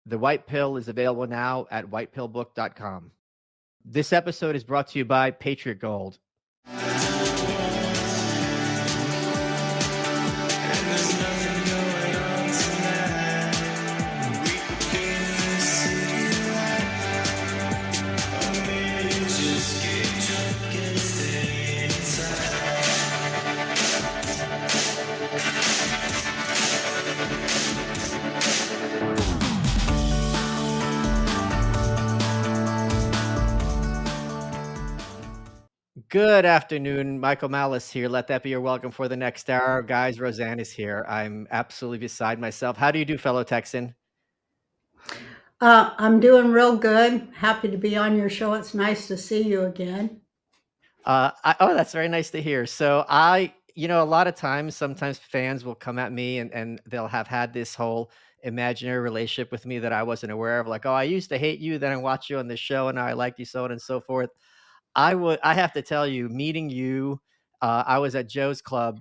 The White Pill is available now at whitepillbook.com. This episode is brought to you by Patriot Gold. Good afternoon, Michael Malice here. Let that be your welcome for the next hour. Guys, Roseanne is here. I'm absolutely beside myself. How do you do, fellow Texan? I'm doing real good. Happy to be on your show. It's nice to see you again. That's very nice to hear. So a lot of times, sometimes fans will come at me and they'll have had this whole imaginary relationship with me that I wasn't aware of. Like, oh, I used to hate you, then I watched you on this show, and now I like you, so on and so forth. I have to tell you, meeting you, I was at Joe's Club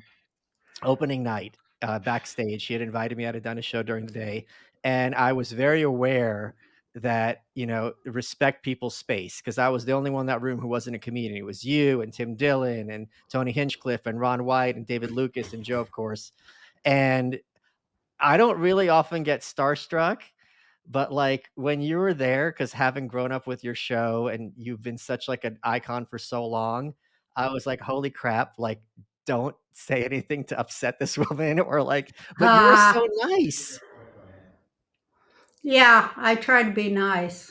opening night backstage. She had invited me. I had done a show during the day, and I was very aware that respect people's space, because I was the only one in that room who wasn't a comedian. It was you and Tim Dillon and Tony Hinchcliffe and Ron White and David Lucas and Joe, of course. And I don't really often get starstruck, but like when you were there, because having grown up with your show and you've been such like an icon for so long, I was like, holy crap, like don't say anything to upset this woman, or like, but you were so nice. Yeah, I try to be nice.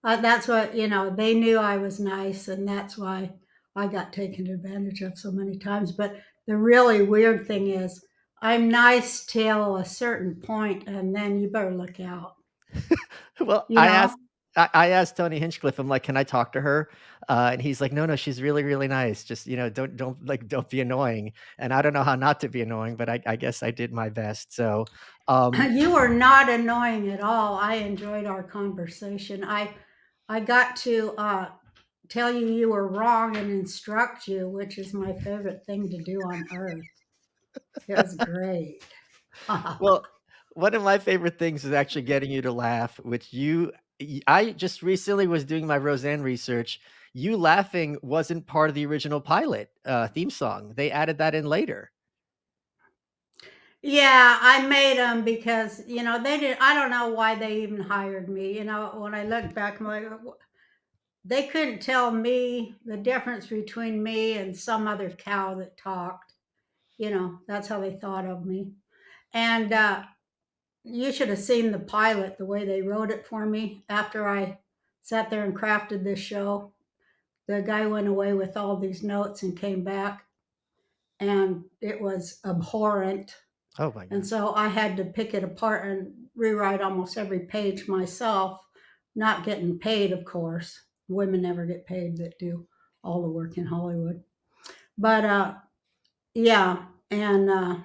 That's what, they knew I was nice, and that's why I got taken advantage of so many times. But the really weird thing is, I'm nice till a certain point, and then you better look out. Well, You know? I asked Tony Hinchcliffe, I'm like, can I talk to her? And he's like, no, she's really, really nice. Just, don't be annoying. And I don't know how not to be annoying, but I guess I did my best. So, You were not annoying at all. I enjoyed our conversation. I got to tell you were wrong and instruct you, which is my favorite thing to do on earth. It was great. well, one of my favorite things is actually getting you to laugh, which I just recently was doing my Roseanne research. You laughing wasn't part of the original pilot theme song. They added that in later. Yeah, I made them because, they did. I don't know why they even hired me. When I look back, I'm like, they couldn't tell me the difference between me and some other cow that talked. That's how they thought of me. And you should have seen the pilot, the way they wrote it for me after I sat there and crafted this show. The guy went away with all these notes and came back, and it was abhorrent. Oh my God. And so I had to pick it apart and rewrite almost every page myself, not getting paid, of course. Women never get paid that do all the work in Hollywood. But yeah, and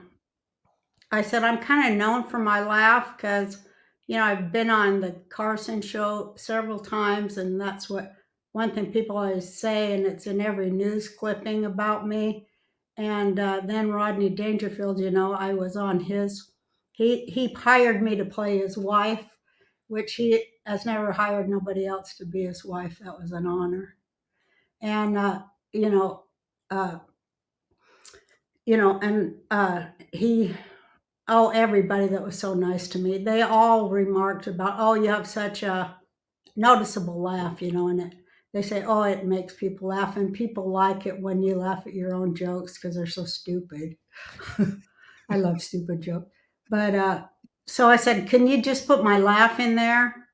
I said I'm kind of known for my laugh because, I've been on the Carson show several times, and that's what one thing people always say, and it's in every news clipping about me. And then Rodney Dangerfield, I was on his. He hired me to play his wife, which he has never hired nobody else to be his wife. That was an honor. And you know, uh, and he oh, everybody that was so nice to me. They all remarked about, oh, you have such a noticeable laugh, and they say, oh, it makes people laugh. And people like it when you laugh at your own jokes because they're so stupid. I love stupid jokes. But so I said, can you just put my laugh in there?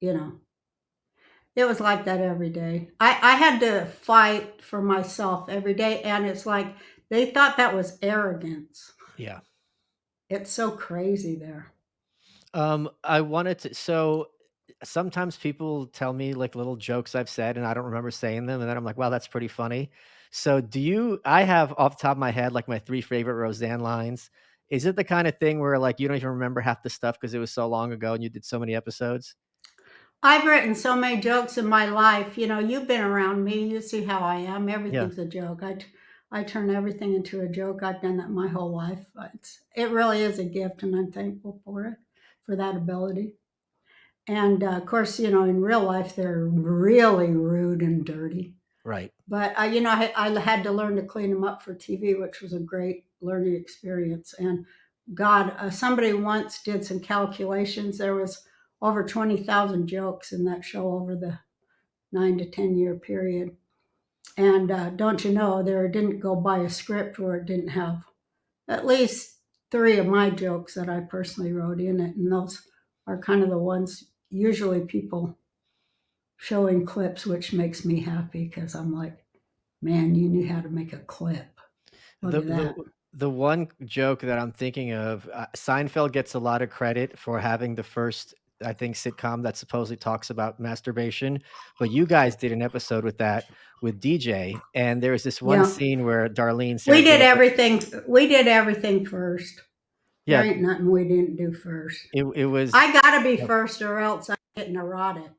It was like that every day. I had to fight for myself every day. And it's like they thought that was arrogance. Yeah. It's so crazy there. I wanted to, so sometimes people tell me like little jokes I've said and I don't remember saying them. And then I'm like, wow, that's pretty funny. So I have off the top of my head, like my 3 favorite Roseanne lines. Is it the kind of thing where like, you don't even remember half the stuff because it was so long ago and you did so many episodes? I've written so many jokes in my life. You've been around me. You see how I am. Everything's a joke. I turn everything into a joke. I've done that my whole life. It really is a gift, and I'm thankful for it. for that ability. And of course, in real life, they're really rude and dirty. Right. But I had to learn to clean them up for TV, which was a great learning experience. And God, somebody once did some calculations. There was over 20,000 jokes in that show over the 9 to 10 year period. And don't you know, there didn't go by a script where it didn't have at least three of my jokes that I personally wrote in it. And those are kind of the ones usually people showing clips, which makes me happy because I'm like, man, you knew how to make a clip. Look The at the that. the one joke that I'm thinking of, Seinfeld gets a lot of credit for having the first, I think, sitcom that supposedly talks about masturbation, but you guys did an episode with that with DJ, and there was this one Yeah. scene where Darlene We did Sarandon. everything. We did everything first. There Yeah, ain't nothing we didn't do first. it was. I gotta be first or else I'm getting erotic.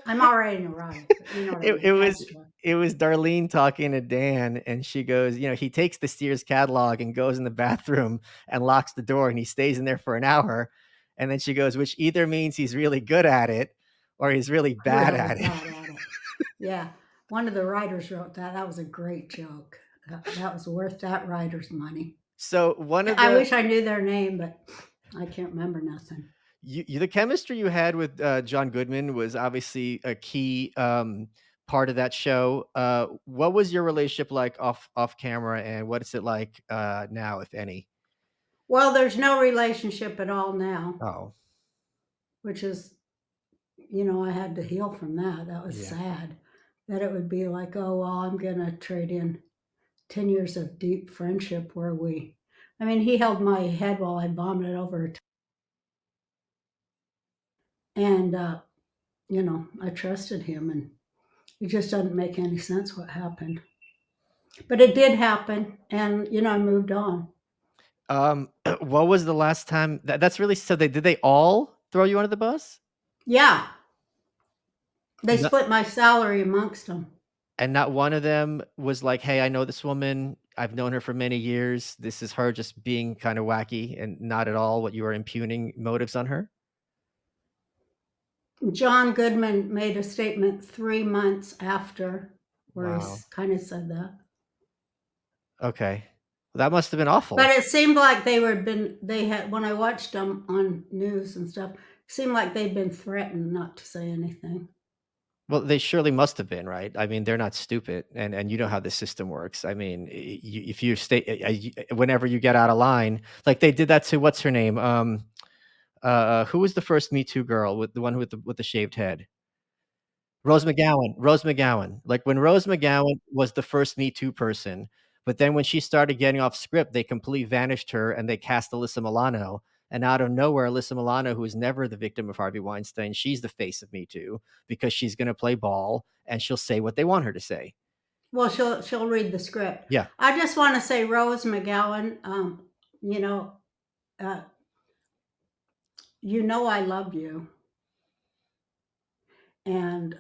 I'm already neurotic, but you know what I It mean. it was Extra. it was Darlene talking to Dan, and she goes, he takes the Sears catalog and goes in the bathroom and locks the door, and he stays in there for an hour, and then she goes, which either means he's really good at it or he's really bad Really at it. bad at it. Yeah. One of the writers wrote that. That was a great joke. That was worth that writer's money. So one of I the wish I knew their name, but I can't remember nothing. the chemistry you had with John Goodman was obviously a key part of that show. What was your relationship like off camera, and what is it like now, if any? Well, there's no relationship at all now, Oh, which is, I had to heal from that. That was yeah. sad that it would be like, oh, well, I'm going to trade in 10 years of deep friendship where I mean, he held my head while I vomited over it. And, I trusted him, and it just doesn't make any sense what happened. But it did happen, and, I moved on. What was the last time that's really, so did they all throw you under the bus? Yeah, they No, split my salary amongst them. and not one of them was like, "Hey, I know this woman. I've known her for many years. This is her just being kind of wacky," and not at all what you were impugning motives on her? John Goodman made a statement 3 months after where he Wow. kind of said that. Okay. That must have been awful. But it seemed like they had, when I watched them on news and stuff, it seemed like they'd been threatened not to say anything. Well, they surely must have been, right? I mean, they're not stupid, and you know how the system works. I mean, if you stay, whenever you get out of line, like they did that to what's her name? Who was the first Me Too girl with the one with the shaved head? Rose McGowan. Rose McGowan. Like when Rose McGowan was the first Me Too person, but then when she started getting off script, they completely vanished her and they cast Alyssa Milano. And out of nowhere, Alyssa Milano, who is never the victim of Harvey Weinstein, she's the face of Me Too because she's going to play ball and she'll say what they want her to say. Well, she'll read the script. Yeah. I just want to say, Rose McGowan, you know, uh, I love you, and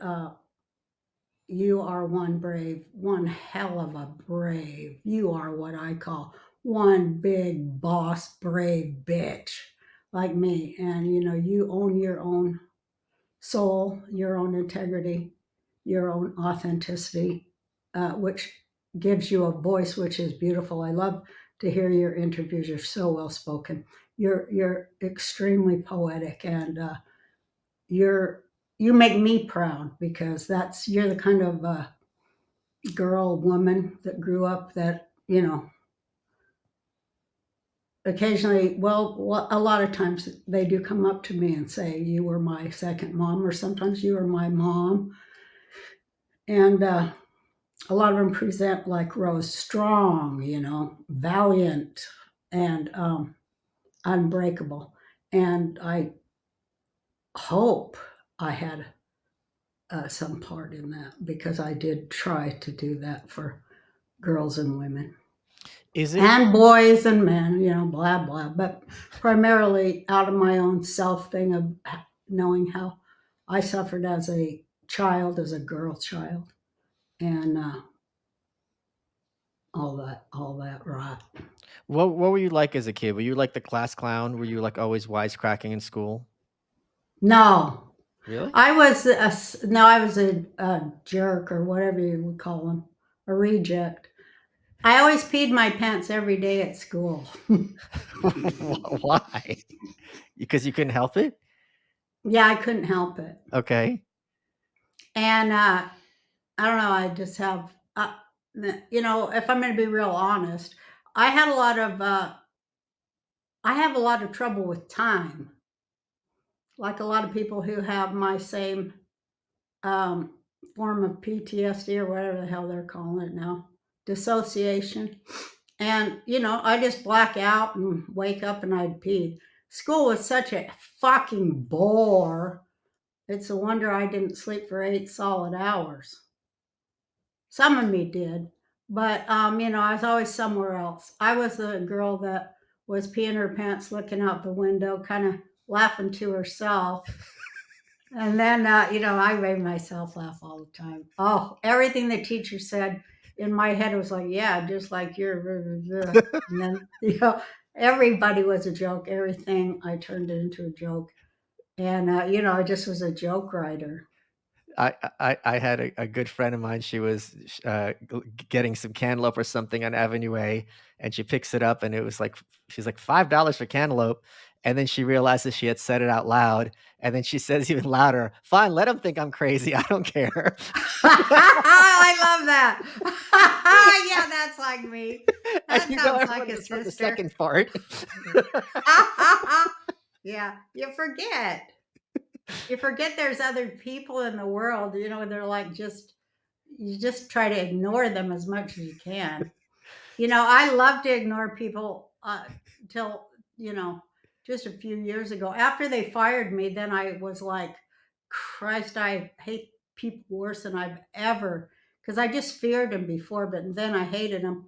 you are one hell of a brave. You are what I call one big boss, brave bitch like me, and you own your own soul, your own integrity, your own authenticity, which gives you a voice which is beautiful. I love to hear your interviews. You're so well spoken. You're extremely poetic, and you're you make me proud because you're the kind of girl, woman that grew up that occasionally, well, a lot of times they do come up to me and say, you were my second mom, or sometimes you were my mom. And a lot of them present like Rose strong, valiant, and unbreakable. And I hope I had some part in that because I did try to do that for girls and women Is it and boys and men, blah, blah, but primarily out of my own self thing of knowing how I suffered as a child, as a girl child. And all that rot. What were you like as a kid? Were you like the class clown? Were you, like, always wisecracking in school? No, Really? I was a jerk or whatever you would call them, a reject. I always peed my pants every day at school. Why? Because you couldn't help it? Yeah, I couldn't help it. Okay. And I don't know, I just have, if I'm going to be real honest, I had a lot of, I have a lot of trouble with time. Like a lot of people who have my same um, form of PTSD or whatever the hell they're calling it now, dissociation. And, I just black out and wake up and I'd pee. School was such a fucking bore. It's a wonder I didn't sleep for 8 solid hours. Some of me did, but I was always somewhere else. I was the girl that was peeing her pants, looking out the window, kind of laughing to herself. And then, I made myself laugh all the time. Oh, everything the teacher said in my head was like, yeah, just like your. And then, everybody was a joke. Everything I turned it into a joke. And, I just was a joke writer. I had a good friend of mine. She was getting some cantaloupe or something on Avenue A, and she picks it up, and it was like she's like $5 for cantaloupe, and then she realizes she had said it out loud, and then she says even louder, "Fine, let them think I'm crazy. I don't care." I love that. Yeah, that's like me. And That sounds like everyone a just heard the sister. second part. Yeah, you forget. You forget there's other people in the world, they're like you just try to ignore them as much as you can. I love to ignore people till, just a few years ago. After they fired me, then I was like, Christ, I hate people worse than I've ever, because I just feared them before, but then I hated them.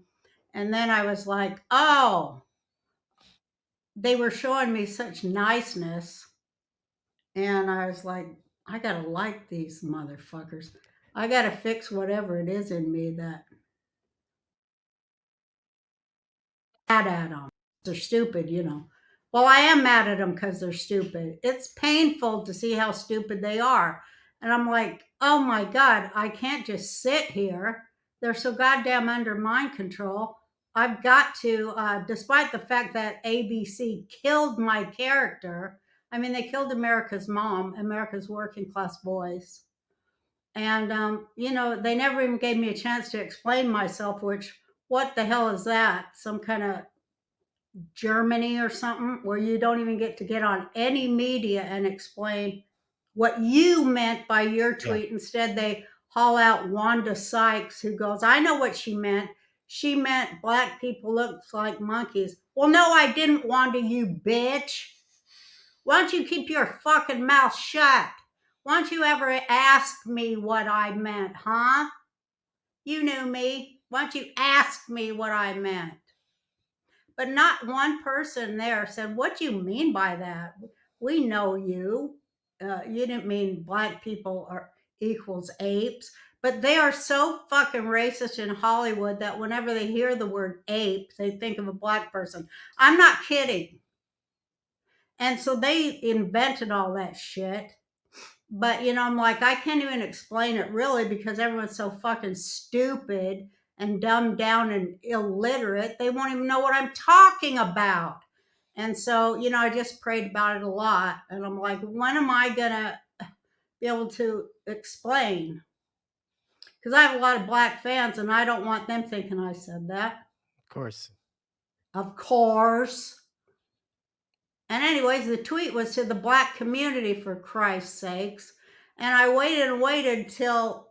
And then I was like, oh, they were showing me such niceness. And I was like, I gotta like these motherfuckers. I gotta fix whatever it is in me that mad at them. They're stupid. Well, I am mad at them because they're stupid. It's painful to see how stupid they are. And I'm like, oh my God, I can't just sit here. They're so goddamn under mind control. I've got to, despite the fact that ABC killed my character. I mean, they killed America's mom, America's working class boys. And, they never even gave me a chance to explain myself, which, what the hell is that? Some kind of Germany or something, where you don't even get to get on any media and explain what you meant by your Yeah. tweet. Instead, they haul out Wanda Sykes, who goes, I know what she meant. She meant black people look like monkeys. Well, no, I didn't, Wanda, you bitch. Why don't you keep your fucking mouth shut? Why don't you ever ask me what I meant, huh? You knew me. Why don't you ask me what I meant? But not one person there said, what do you mean by that? We know you. You didn't mean black people are equals apes. But they are so fucking racist in Hollywood that whenever they hear the word ape, they think of a black person. I'm not kidding. And so they invented all that shit. But I'm like, I can't even explain it really because everyone's so fucking stupid and dumbed down and illiterate. They won't even know what I'm talking about. And so, I just prayed about it a lot. And I'm like, when am I going to be able to explain? Because I have a lot of black fans and I don't want them thinking I said that. Of course. Of course. And anyways, the tweet was to the black community, for Christ's sakes. And I waited and waited till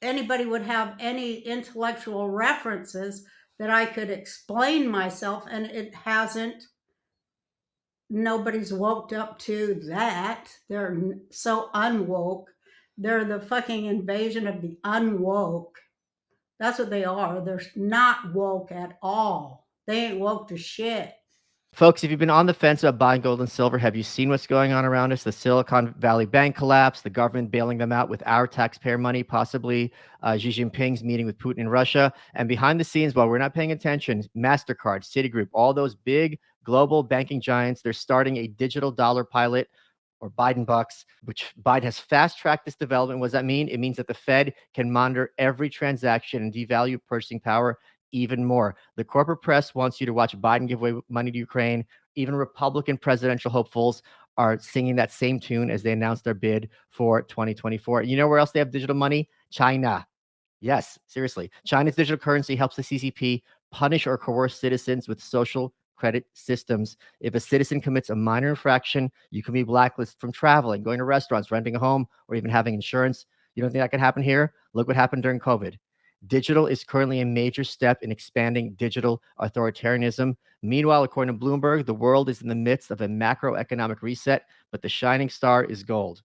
anybody would have any intellectual references that I could explain myself, and it hasn't. Nobody's woke up to that. They're so unwoke. They're the fucking invasion of the unwoke. That's what they are. They're not woke at all. They ain't woke to shit. Folks, if you've been on the fence about buying gold and silver, have you seen what's going on around us? The Silicon Valley Bank collapse, the government bailing them out with our taxpayer money, possibly Xi Jinping's meeting with Putin in Russia. And behind the scenes, while we're not paying attention, MasterCard, Citigroup, all those big global banking giants, they're starting a digital dollar pilot or Biden bucks, which Biden has fast tracked this development. What does that mean? It means that the Fed can monitor every transaction and devalue purchasing power even more. The corporate press wants you to watch Biden give away money to Ukraine. Even Republican presidential hopefuls are singing that same tune as they announce their bid for 2024. You know where else they have digital money? China. Yes, seriously. China's digital currency helps the CCP punish or coerce citizens with social credit systems. If a citizen commits a minor infraction, you can be blacklisted from traveling, going to restaurants, renting a home, or even having insurance. You don't think that could happen here? Look what happened during COVID. Digital is currently a major step in expanding digital authoritarianism. Meanwhile, according to Bloomberg, the world is in the midst of a macroeconomic reset, but the shining star is gold.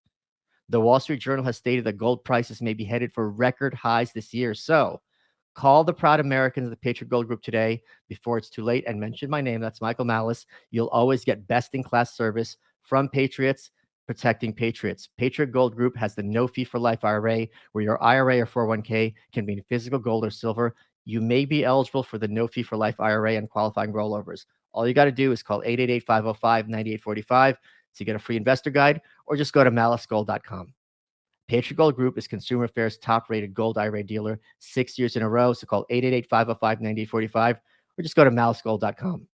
The Wall Street Journal has stated that gold prices may be headed for record highs this year. So call the proud Americans of the Patriot Gold Group today before it's too late and mention my name. That's Michael Malice. You'll always get best in class service from Patriots protecting Patriots. Patriot Gold Group has the no fee for life IRA, where your IRA or 401k can be in physical gold or silver. You may be eligible for the no fee for life IRA and qualifying rollovers. All you got to do is call 888-505-9845 to get a free investor guide, or just go to malicegold.com. Patriot Gold Group is Consumer Affairs' top-rated gold IRA dealer 6 years in a row. So call 888-505-9845 or just go to malicegold.com.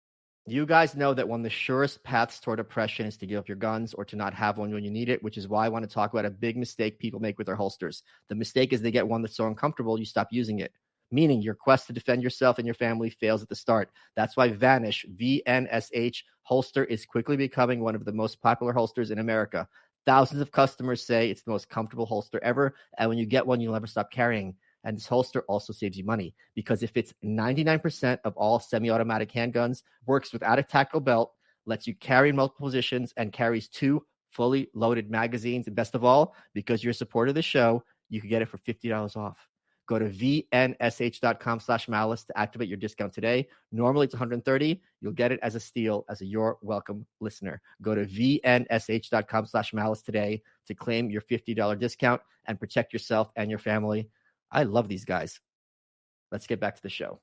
You guys know that one of the surest paths toward oppression is to give up your guns or to not have one when you need it, which is why I want to talk about a big mistake people make with their holsters. The mistake is they get one that's so uncomfortable, you stop using it, meaning your quest to defend yourself and your family fails at the start. That's why Vanish, VNSH holster is quickly becoming one of the most popular holsters in America. Thousands of customers say it's the most comfortable holster ever, and when you get one, you'll never stop carrying. And this holster also saves you money because it fits 99% of all semi-automatic handguns, works without a tactical belt, lets you carry in multiple positions, and carries 2 fully loaded magazines. And best of all, because you're a supporter of the show, you can get it for $50 off. Go to vnsh.com/malice to activate your discount today. Normally it's $130. You'll get it as a steal as a You're Welcome listener. Go to vnsh.com/malice today to claim your $50 discount and protect yourself and your family. I love these guys. Let's get back to the show.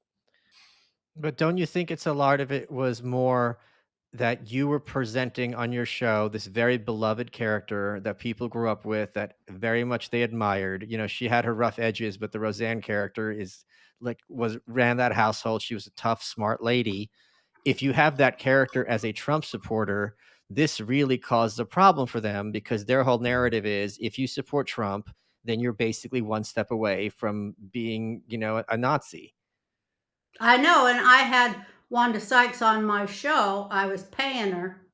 But don't you think it's a lot of it was more that you were presenting on your show this very beloved character that people grew up with, that very much they admired? You know, she had her rough edges, but the Roseanne character is like ran that household. She was a tough, smart lady. If you have that character as a Trump supporter, this really caused a problem for them because their whole narrative is if you support Trump, then you're basically one step away from being, you know, a Nazi. I know, and I had Wanda Sykes on my show. I was paying her,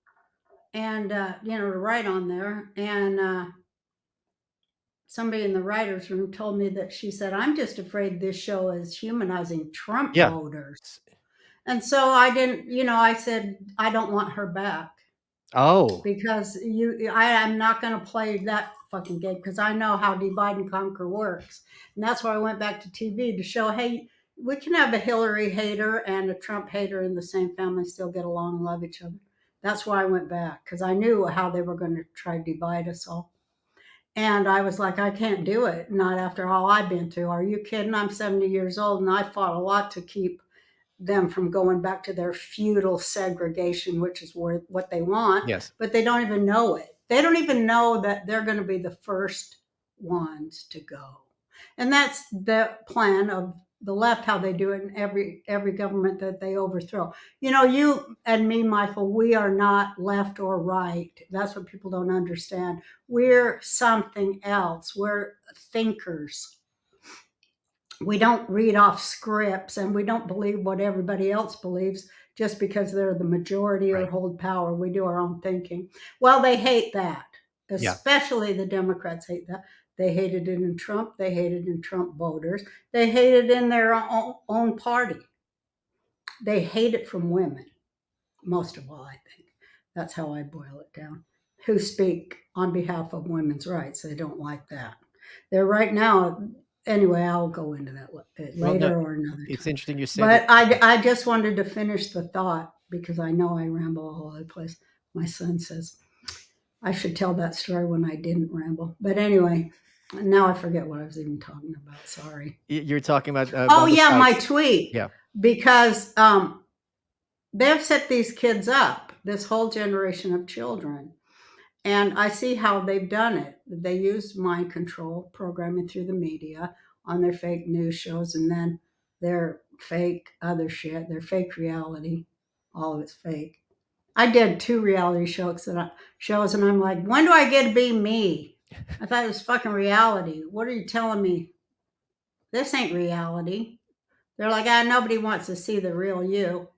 and to write on there. And somebody in the writers' room told me that she said, "I'm just afraid this show is humanizing Trump Yeah. voters." And so I didn't, I said, I don't want her back Oh, because I am not going to play that fucking game because I know how divide and conquer works. And that's why I went back to TV to show, hey, we can have a Hillary hater and a Trump hater in the same family, still get along and love each other. That's why I went back because I knew how they were going to try to divide us all. And I was like, I can't do it. Not after all I've been through. Are you kidding? I'm 70 years old and I fought a lot to keep them from going back to their feudal segregation, which is what they want, yes. but they don't even know it. They don't even know that they're going to be the first ones to go. And that's the plan of the left, how they do it in every government that they overthrow. You and me, Michael, we are not left or right. That's what people don't understand. We're something else. We're thinkers. We don't read off scripts and we don't believe what everybody else believes just because they're the majority or Right. hold power. We do our own thinking. Well, they hate that. Yeah. Especially the Democrats hate that. They hated it in Trump. They hated in Trump voters. They hate it in their own party. They hate it from women, most of all, I think. That's how I boil it down. Who speak on behalf of women's rights. They don't like that. They're right now, anyway, I'll go into that Well, no, later or another it's time. interesting you say that. But I just wanted to finish the thought because I know I ramble all over the place. My son says I should tell that story when I didn't ramble. But anyway, now I forget what I was even talking about. Sorry. You're talking about Oh one of the yeah, my sites. tweet, Yeah. because they've set these kids up, this whole generation of children. And I see how they've done it. They use mind control programming through the media on their fake news shows, and then their fake other shit, their fake reality. All of it's fake. I did 2 reality shows, and I'm like, when do I get to be me? I thought it was fucking reality. What are you telling me? This ain't reality. They're like, nobody wants to see the real you.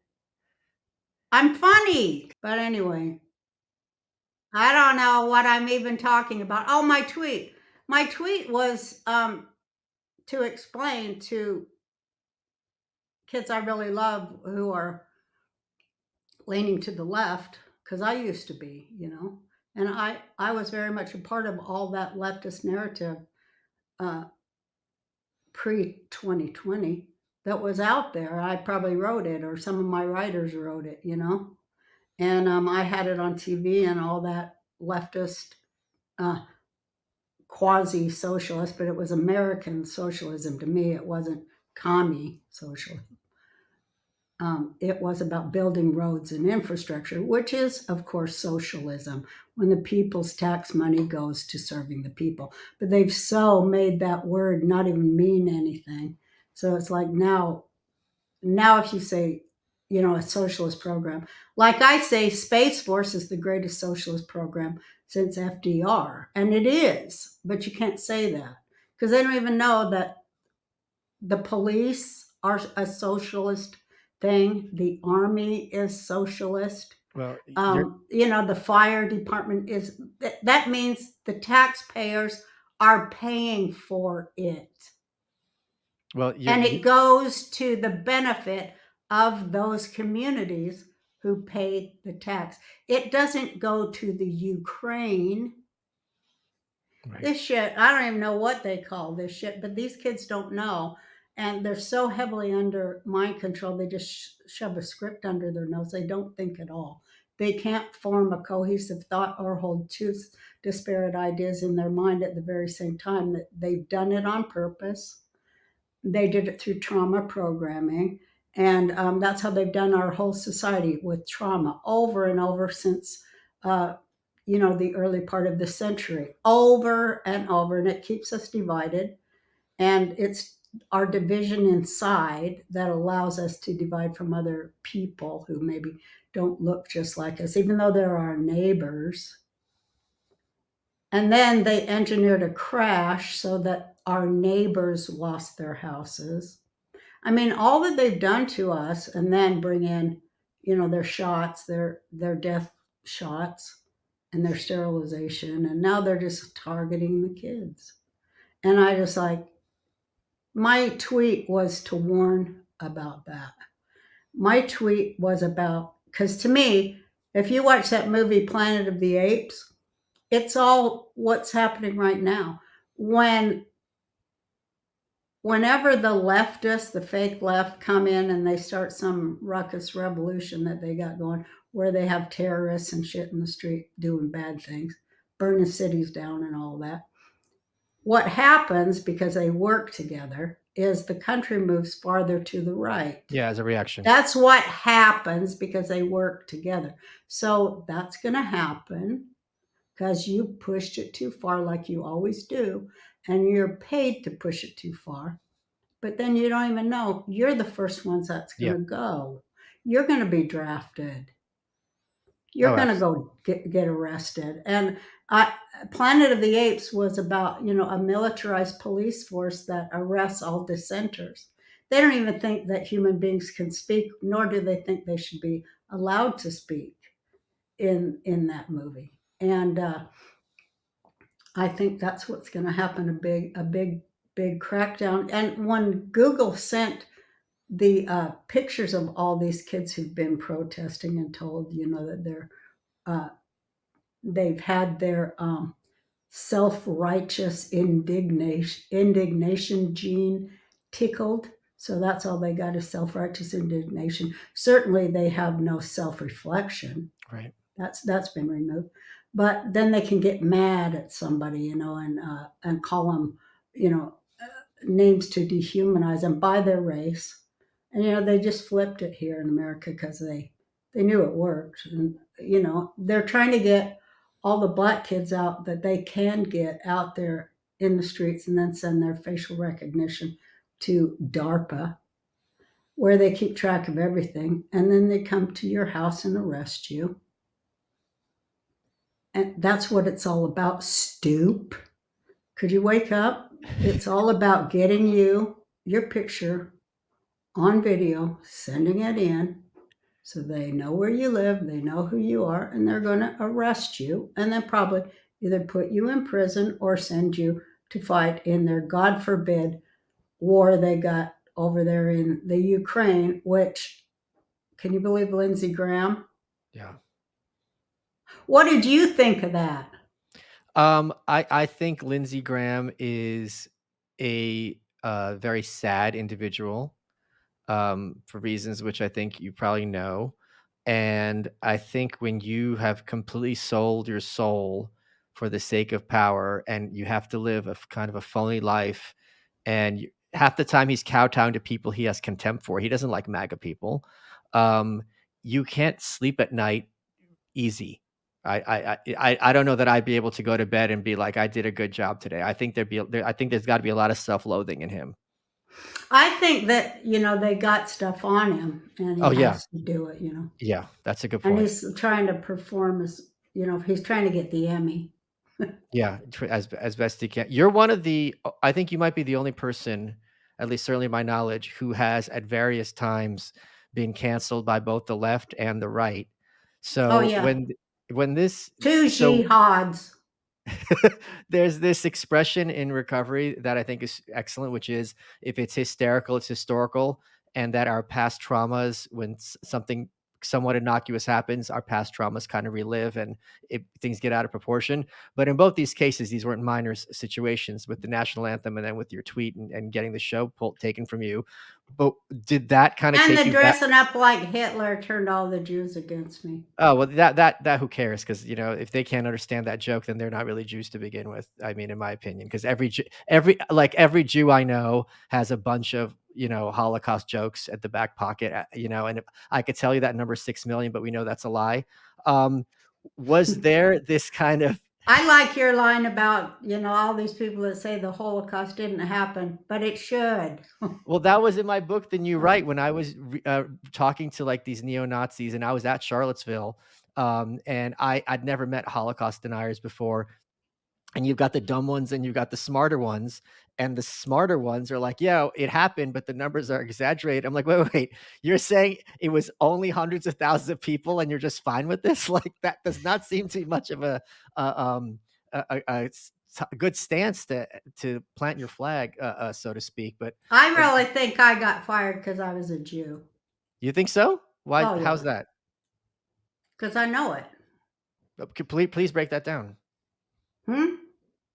I'm funny. But anyway, I don't know what I'm even talking about. Oh, my tweet. My tweet was to explain to kids I really love who are leaning to the left, because I used to be, and I was very much a part of all that leftist narrative uh, pre 2020 that was out there. I probably wrote it, or some of my writers wrote it. And I had it on TV and all that leftist uh, quasi socialist, but it was American socialism to me. It wasn't commie socialism. It was about building roads and infrastructure, which is, of course, socialism, when the people's tax money goes to serving the people. But they've so made that word not even mean anything. So it's like now if you say, a socialist program, like I say, Space Force is the greatest socialist program since FDR. And it is, but you can't say that because they don't even know that the police are a socialist thing. The army is socialist. Well, you're The fire department is, that means the taxpayers are paying for it. well, And it goes to the benefit of those communities who pay the tax. It doesn't go to the Ukraine. right. This shit, I don't even know what they call this shit, but these kids don't know. And they're so heavily under mind control, they just shove a script under their nose. They don't think at all. They can't form a cohesive thought or hold two disparate ideas in their mind at the very same time. That they've done it on purpose. They did it through trauma programming. And that's how they've done our whole society with trauma over and over since, uh, the early part of the century, over and over. And it keeps us divided. And it's our division inside that allows us to divide from other people who maybe don't look just like us, even though they're our neighbors. And then they engineered a crash so that our neighbors lost their houses. I mean, all that they've done to us, and then bring in, their shots, their death shots, and their sterilization, and now they're just targeting the kids. And I just like, my tweet was to warn about that. My tweet was about, because to me, if you watch that movie Planet of the Apes, it's all what's happening right now. Whenever the leftists, the fake left, come in and they start some ruckus revolution that they got going, where they have terrorists and shit in the street doing bad things, burning cities down and all that, what happens, because they work together, is the country moves farther to the right. Yeah, as a reaction. That's what happens because they work together. So that's going to happen because you pushed it too far, like you always do, and you're paid to push it too far. But then you don't even know. You're the first ones that's going Yeah. to go. You're going to be drafted. You're Oh, going to go get arrested. And Planet of the Apes was about, a militarized police force that arrests all dissenters. They don't even think that human beings can speak, nor do they think they should be allowed to speak in that movie. And I think that's what's going to happen, a big crackdown. And when Google sent the pictures of all these kids who've been protesting and told, that uh, they've had their self-righteous indignation gene tickled. So that's all they got is self-righteous indignation. Certainly they have no self-reflection. Right. That's been removed. But then they can get mad at somebody, and call them, names to dehumanize them by their race. And they just flipped it here in America because they knew it worked. And they're trying to get all the black kids out that they can get out there in the streets, and then send their facial recognition to DARPA, where they keep track of everything, and then they come to your house and arrest you. And that's what it's all about, stoop. Could you wake up? It's all about getting your picture on video, sending it in, so they know where you live, they know who you are, and they're going to arrest you, and then probably either put you in prison or send you to fight in their, God forbid, war they got over there in the Ukraine, which, can you believe Lindsey Graham? Yeah. What did you think of that? I think Lindsey Graham is a very sad individual, for reasons which I think you probably know. And I think when you have completely sold your soul for the sake of power, and you have to live kind of a phony life, and half the time he's kowtowing to people he has contempt for. He doesn't like MAGA people. Um, you can't sleep at night easy. I don't know that I'd be able to go to bed and be like, I did a good job today. I think I think there's got to be a lot of self-loathing in him. I think that, they got stuff on him and Oh he yeah, has to do it. yeah, that's a good And point. he's trying to perform he's trying to get the Emmy. Yeah, as best he can. You're one of the I think you might be the only person, at least certainly my knowledge, who has at various times been canceled by both the left and the right. Oh, So yeah. when this Two so jihads. there's this expression in recovery that I think is excellent, which is, if it's hysterical, it's historical, and that our past traumas, when something somewhat innocuous happens, our past traumas kind of relive, and things get out of proportion. But in both these cases, these weren't minor situations with the national anthem and then with your tweet, and getting the show taken from you. But did that kind of And take the you back? dressing up like Hitler turned all the Jews against me. Oh, well, that who cares? Because if they can't understand that joke, then they're not really Jews to begin with. I mean, in my opinion, because every Jew I know has a bunch of Holocaust jokes at the back pocket. And I could tell you that number is 6 million, but we know that's a lie. Um, was there this kind of I like your line about, all these people that say the Holocaust didn't happen, but it should. Well, that was in my book, The New Right, when I was talking to like these neo Nazis, and I was at Charlottesville, and I'd never met Holocaust deniers before. And you've got the dumb ones and you've got the smarter ones. And the smarter ones are like, yeah, it happened, but the numbers are exaggerated. I'm like, wait, you're saying it was only hundreds of thousands of people and you're just fine with this? Like, that does not seem to be much of a good stance to plant your flag, so to speak. But I uh, really think I got fired because I was a Jew. you think so? Why? Oh, How's yeah, that? because I know it. Please break that down. Hmm?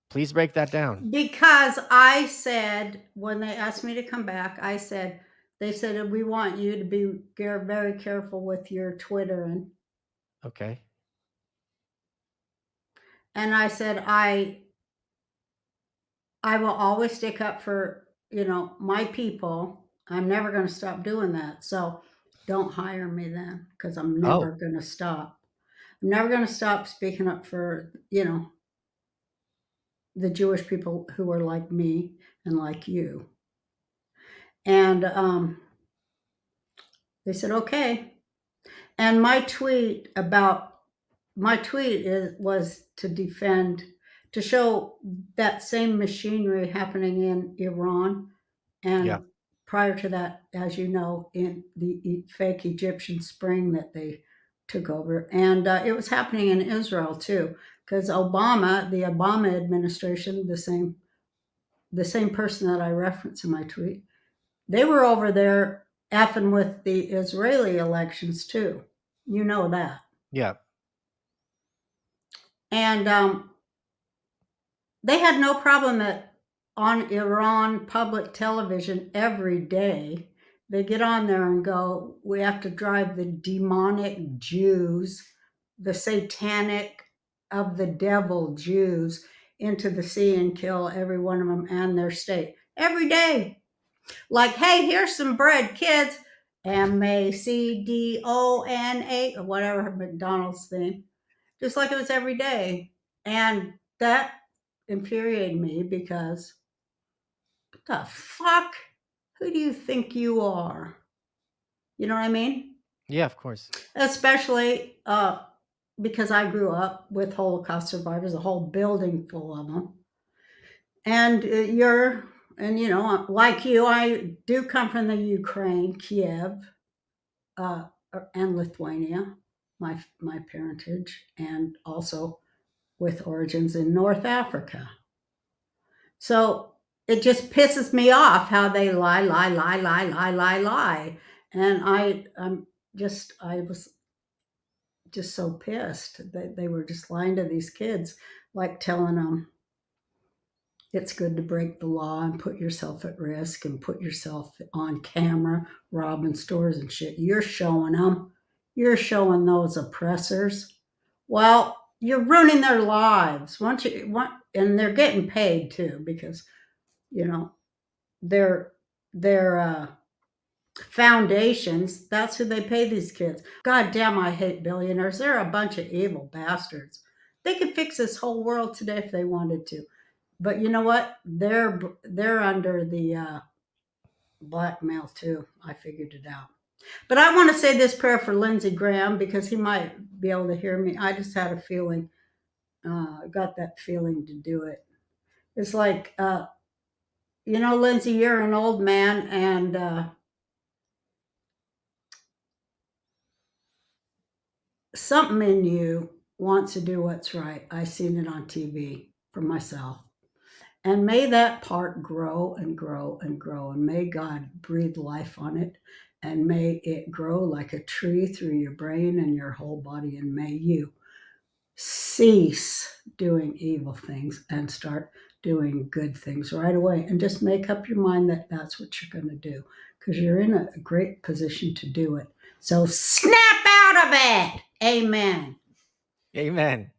Please break that down. Because I said, when they asked me to come back, they said, we want you to be very careful with your Twitter. Okay. And I said, I will always stick up for, my people. I'm never going to stop doing that. So don't hire me then, because I'm never Oh, going to stop. I'm never going to stop speaking up for, the Jewish people who are like me and like you. And they said, okay. And was to defend, to show that same machinery happening in Iran, yeah, and prior to that, as you know, in the fake Egyptian Spring that they took over, and it was happening in Israel too, because the Obama administration, the same person that I reference in my tweet, they were over there effing with the Israeli elections too. You know that. yeah. And they had no problem at on Iran public television every day. They get on there and go, we have to drive the demonic Jews, the satanic of the devil Jews into the sea and kill every one of them and their state every day. Like, hey, here's some bread, kids. MACDONA, or whatever McDonald's thing. Just like it was every day. And that infuriated me because what the fuck? Who do you think you are? You know what I mean? Yeah, of course. Especially because I grew up with Holocaust survivors, a whole building full of them. And like you, I do come from the Ukraine, Kiev, uh, and Lithuania, my parentage, and also with origins in North Africa. So it just pisses me off how they lie, lie, lie, lie, lie, lie, lie. And I was just so pissed that they were just lying to these kids, like telling them it's good to break the law and put yourself at risk and put yourself on camera, robbing stores and shit. You're showing them. You're showing those oppressors. Well, you're ruining their lives. And they're getting paid too because you know their foundations. That's who they pay these kids. God damn, I hate billionaires. They're a bunch of evil bastards. They could fix this whole world today if they wanted to. But you know what? They're under the blackmail too. I figured it out. But I want to say this prayer for Lindsey Graham because he might be able to hear me. I just had a feeling, got that feeling to do it. It's like, Lindsey, you're an old man, and something in you wants to do what's right. I seen it on TV for myself. And may that part grow and grow and grow, and may God breathe life on it, and may it grow like a tree through your brain and your whole body, and may you cease doing evil things and start doing good things right away, and just make up your mind that that's what you're going to do, because you're in a great position to do it. So snap out of it. Amen. Amen.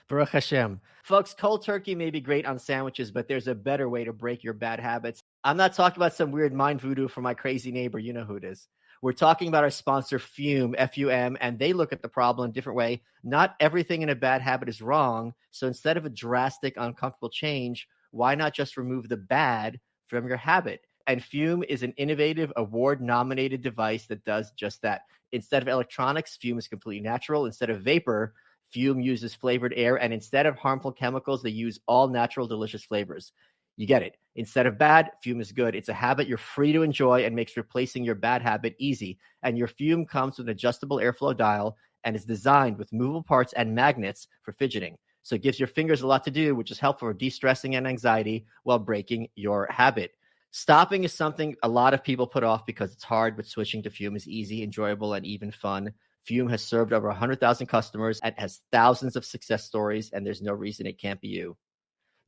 Baruch Hashem. Folks, cold turkey may be great on sandwiches, but there's a better way to break your bad habits. I'm not talking about some weird mind voodoo for my crazy neighbor. You know who it is. We're talking about our sponsor, Fume, F-U-M, and they look at the problem a different way. Not everything in a bad habit is wrong. So instead of a drastic, uncomfortable change, why not just remove the bad from your habit? And Fume is an innovative, award-nominated device that does just that. Instead of electronics, Fume is completely natural. Instead of vapor, Fume uses flavored air, and instead of harmful chemicals, they use all natural, delicious flavors. You get it. Instead of bad, Fume is good. It's a habit you're free to enjoy and makes replacing your bad habit easy. And your Fume comes with an adjustable airflow dial and is designed with movable parts and magnets for fidgeting. So it gives your fingers a lot to do, which is helpful for de-stressing and anxiety while breaking your habit. Stopping is something a lot of people put off because it's hard, but switching to Fume is easy, enjoyable, and even fun. Fume has served over 100,000 customers and has thousands of success stories, and there's no reason it can't be you.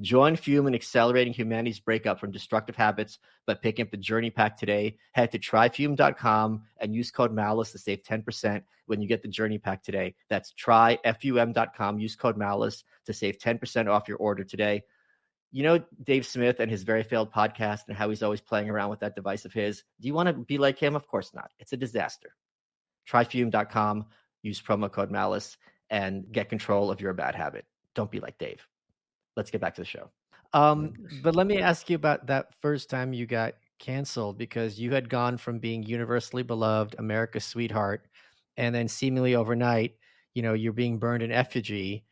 Join Fume in accelerating humanity's breakup from destructive habits by picking up the Journey Pack today. Head to tryfume.com and use code Malice to save 10% when you get the Journey Pack today. That's tryfum.com. Use code Malice to save 10% off your order today. You know Dave Smith and his Very Failed podcast and how he's always playing around with that device of his. Do you want to be like him? Of course not. It's a disaster. Tryfume.com, use promo code Malice, and get control of your bad habit. Don't be like Dave. Let's get back to the show. But let me ask you about that first time you got canceled, because you had gone from being universally beloved, America's sweetheart, and then seemingly overnight, you're being burned in effigy.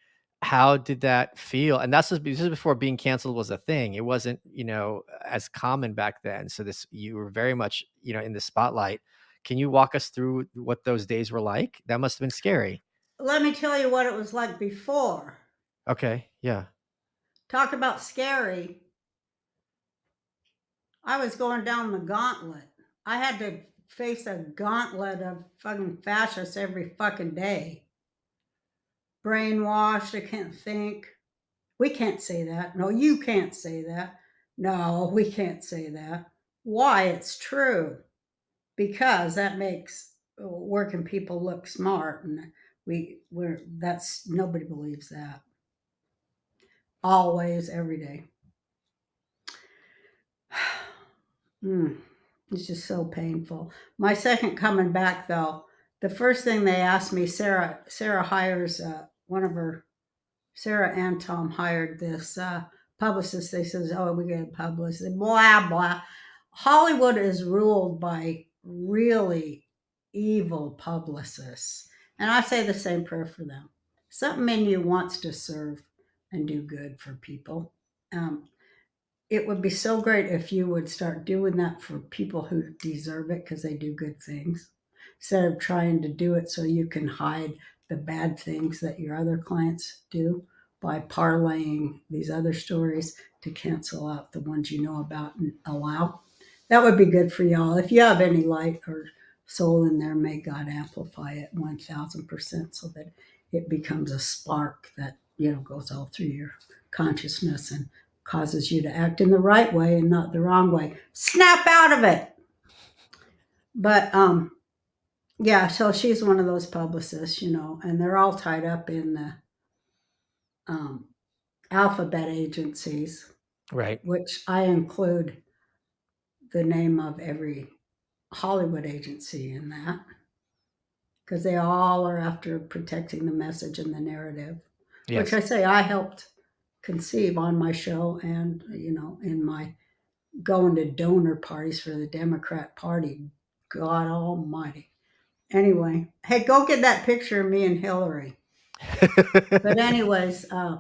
How did that feel? And this is before being canceled was a thing. It wasn't, as common back then. So you were very much, in the spotlight. Can you walk us through what those days were like? That must have been scary. Let me tell you what it was like before. Okay. Yeah. Talk about scary. I was going down the gauntlet. I had to face a gauntlet of fucking fascists every fucking day. Brainwashed, I can't think. We can't say that. No, you can't say that. No, we can't say that. Why? It's true. Because that makes working people look smart, and we're that's nobody believes that. Always, every day. Mm, it's just so painful. My second coming back, though, the first thing they asked me, Sarah hires one of her, Sarah and Tom hired this publicist. They says, "Oh, we get a publicist." Blah blah. Hollywood is ruled by really evil publicists, and I say the same prayer for them. Something in you wants to serve and do good for people. Um, it would be so great if you would start doing that for people who deserve it because they do good things, instead of trying to do it so you can hide the bad things that your other clients do by parlaying these other stories to cancel out the ones you know about and allow. That would be good for y'all. If you have any light or soul in there, may God amplify it 1000% so that it becomes a spark that, goes all through your consciousness and causes you to act in the right way and not the wrong way. Snap out of it. But yeah, so she's one of those publicists, and they're all tied up in the um, alphabet agencies, Right. which I include the name of every Hollywood agency in that, because they all are after protecting the message and the narrative, which I Yes. say I helped conceive on my show and, in my going to donor parties for the Democrat Party. God Almighty. Anyway, hey, go get that picture of me and Hillary. But anyways, I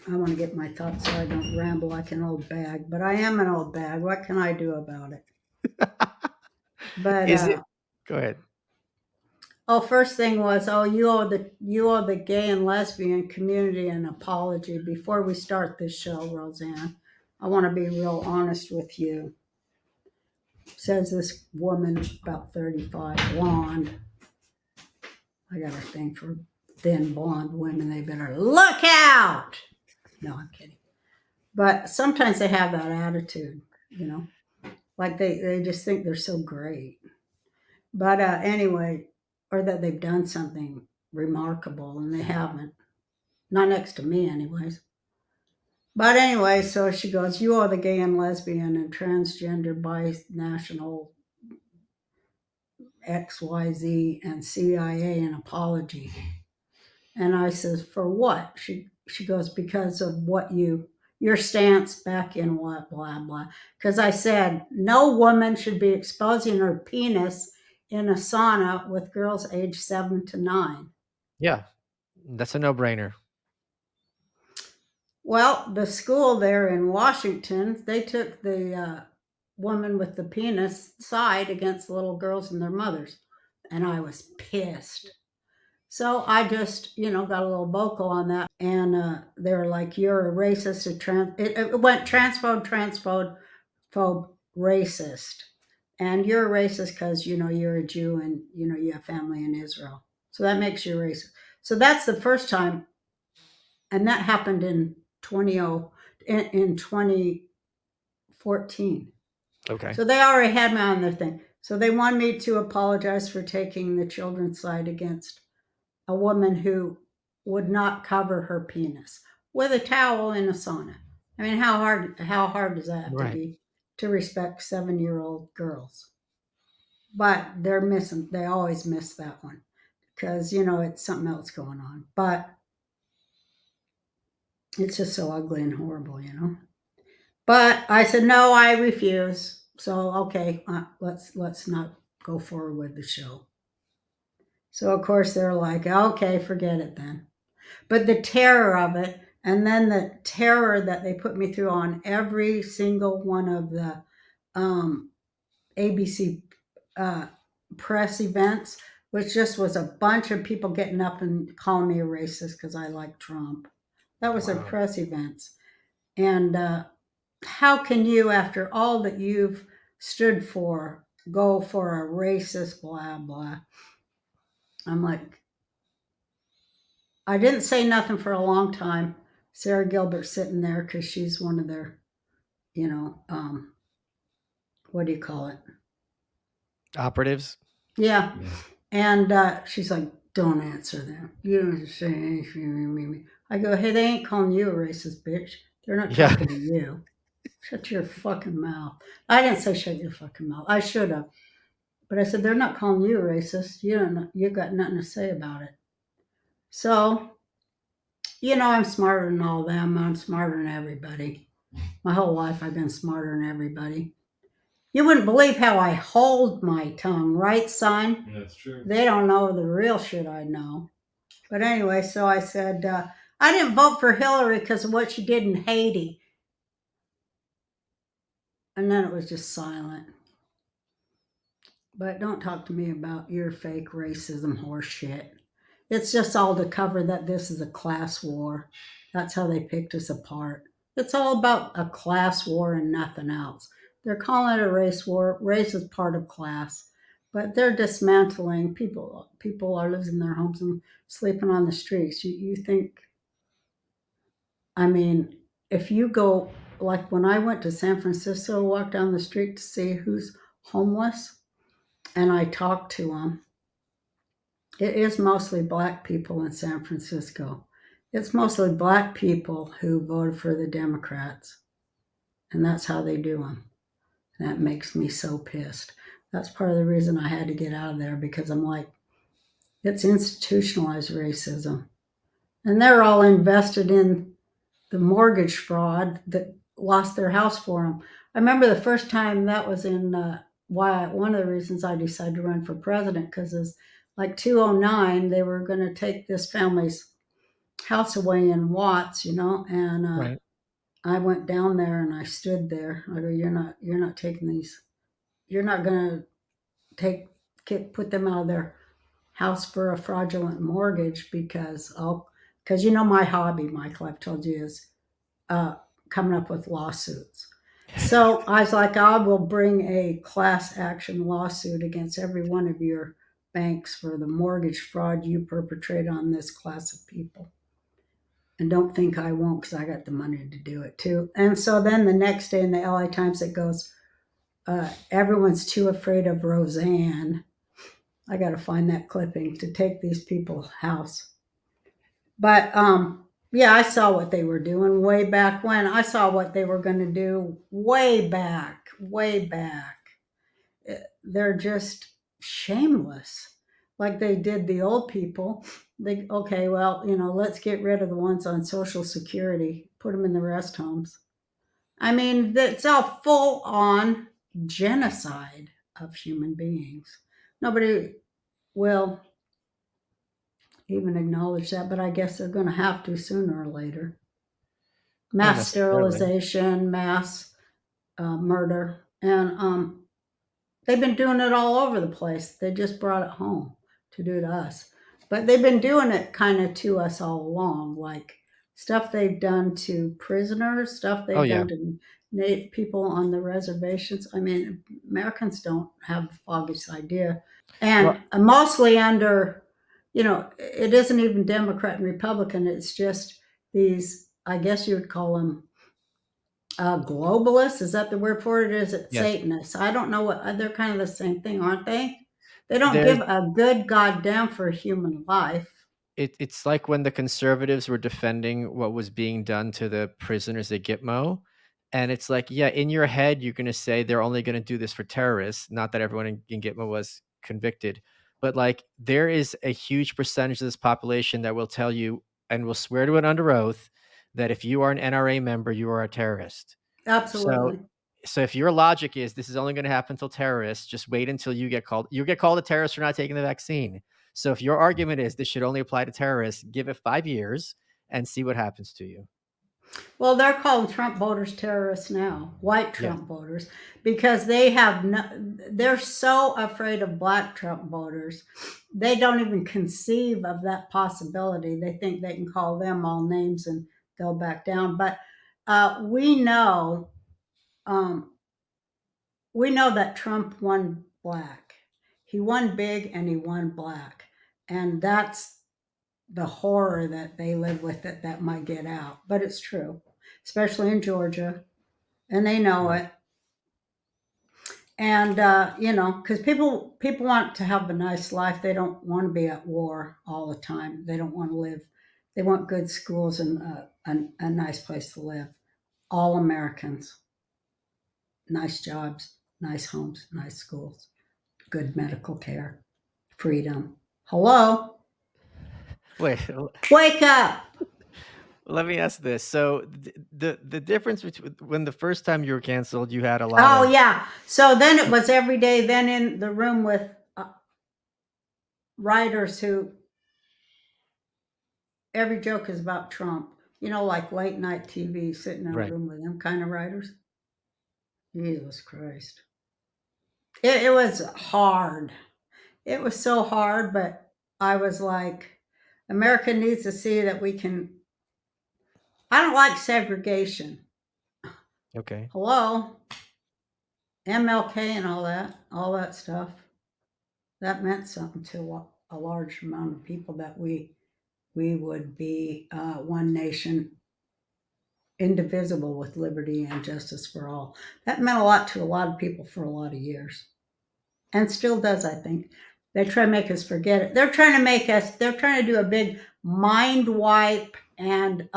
want to get my thoughts so I don't ramble like an old bag. But I am an old bag. What can I do about it? But Is it Go ahead. first thing was, you owe the gay and lesbian community an apology. Before we start this show, Roseanne, I want to be real honest with you. Says this woman about 35, blonde. I got a thing for thin blonde women. They better look out. No, I'm kidding. But sometimes they have that attitude, like they just think they're so great. But anyway, or that they've done something remarkable and they haven't. Not next to me, anyways. But anyway, so she goes, "You are the gay and lesbian and transgender, binational, XYZ, and CIA an apology." And I says, "For what?" She goes, "Because of your stance back in what blah blah." Because I said no woman should be exposing her penis in a sauna with girls aged 7 to 9. Yeah, that's a no-brainer. Well, the school there in Washington, they took the woman with the penis side against the little girls and their mothers, and I was pissed. So I just, got a little vocal on that, and they were like, "You're a racist." It went transphobe, racist, and you're a racist because you're a Jew and you have family in Israel, so that makes you racist. So that's the first time, and that happened in 2014. Okay. So they already had me on their thing. So they want me to apologize for taking the children's side against a woman who would not cover her penis with a towel in a sauna. I mean, how hard does that have to Right. be to respect 7-year-old girls? But they're missing. They always miss that one because it's something else going on. But it's just so ugly and horrible. But I said no, I refuse. So okay, let's not go forward with the show. So of course they're like, okay, forget it then. But the terror of it, and then the terror that they put me through on every single one of the um, ABC uh, press events, which just was a bunch of people getting up and calling me a racist because I like Trump. That was their Wow. press events. And how can you, after all that you've stood for, go for a racist, blah, blah? I'm like, I didn't say nothing for a long time. Sarah Gilbert's sitting there because she's one of their, you know, what do you call it? Operatives. Yeah. And she's like, don't answer them. You don't say anything. I go, hey, they ain't calling you a racist bitch. They're not Yeah. talking to you. Shut your fucking mouth. I didn't say shut your fucking mouth. I should have. But I said, they're not calling you a racist. You don't know, you got nothing to say about it. So, I'm smarter than all them. I'm smarter than everybody. My whole life I've been smarter than everybody. You wouldn't believe how I hold my tongue, right, son? That's true. They don't know the real shit I know. But anyway, so I said, I didn't vote for Hillary because of what she did in Haiti. And then it was just silent. But don't talk to me about your fake racism horse shit. It's just all to cover that this is a class war. That's how they picked us apart. It's all about a class war and nothing else. They're calling it a race war. Race is part of class, but they're dismantling people. People are losing their homes and sleeping on the streets. You think? I mean, if you go like when I went to San Francisco, walk down the street to see who's homeless, and I talked to them. It is mostly black people in San Francisco. It's mostly black people who voted for the Democrats, and that's how they do them. And that makes me so pissed. That's part of the reason I had to get out of there because I'm like, it's institutionalized racism. And they're all invested in the mortgage fraud that lost their house for them. I remember the first time that was in why one of the reasons I decided to run for president because is like 209 they were going to take this family's house away in Watts, and Right. I went down there and I stood there. I go, you're not taking these. You're not going to put them out of their house for a fraudulent mortgage because my hobby, Michael, I've told you is uh, coming up with lawsuits. So I was like, I will bring a class action lawsuit against every one of your banks for the mortgage fraud you perpetrate on this class of people. And don't think I won't because I got the money to do it too. And so then the next day in the LA Times, it goes, everyone's too afraid of Roseanne. I got to find that clipping to take these people's house. But yeah, I saw what they were doing way back when. I saw what they were going to do way back, way back. They're just shameless, like they did the old people. They okay, well, let's get rid of the ones on Social Security, put them in the rest homes. I mean, that's all full on genocide of human beings. Nobody will even acknowledge that, but I guess they're going to have to sooner or later. Not Mass necessarily. sterilization, mass murder, and they've been doing it all over the place. They just brought it home to do to us, but they've been doing it kind of to us all along, like stuff they've done to prisoners, stuff Oh they've yeah. done to Native people on the reservations. I mean, Americans don't have the foggiest idea, and Well, mostly under, it isn't even Democrat and Republican. It's just these. I guess you would call them globalists. Is that the word for it? Is it yes. Satanists? I don't know what they're kind of the same thing, aren't they? They don't There's give a good goddamn for human life. it's like when the conservatives were defending what was being done to the prisoners at Gitmo. And it's like, yeah, in your head, you're going to say they're only going to do this for terrorists. Not that everyone in Gitmo was convicted, but like there is a huge percentage of this population that will tell you and will swear to it under oath that if you are an NRA member, you are a terrorist. So, Absolutely. so if your logic is this is only going to happen to terrorists, just wait until you get called a terrorist for not taking the vaccine. So if your argument is this should only apply to terrorists, give it 5 years and see what happens to you. Well, they're calling Trump voters terrorists now, white Yes. Trump voters, because they're so afraid of black Trump voters. They don't even conceive of that possibility. They think they can call them all names and they'll back down. But we know, um, that Trump won black. He won big and he won black. And that's the horror that they live with that might get out. But it's true, especially in Georgia, and they know Right. it. And because people want to have a nice life, they don't want to be at war all the time. They don't want to live. They want good schools and a nice place to live. All Americans, nice jobs, nice homes, nice schools, good medical care, freedom. Hello, Wait, wake up. let me ask this. So the difference between when the first time you were canceled, you had a lot Oh of yeah. So then it was every day. Then in the room with writers who every joke is about Trump. Like late night TV, sitting in a right. room with them kind of writers. Jesus Christ. It was hard. It was so hard, but I was like, America needs to see that we can. I don't like segregation. Okay. Hello, MLK and all that stuff. That meant something to a large amount of people that we would be one nation, indivisible, with liberty and justice for all. That meant a lot to a lot of people for a lot of years, and still does, I think. They try to make us forget it. They're trying to do a big mind wipe and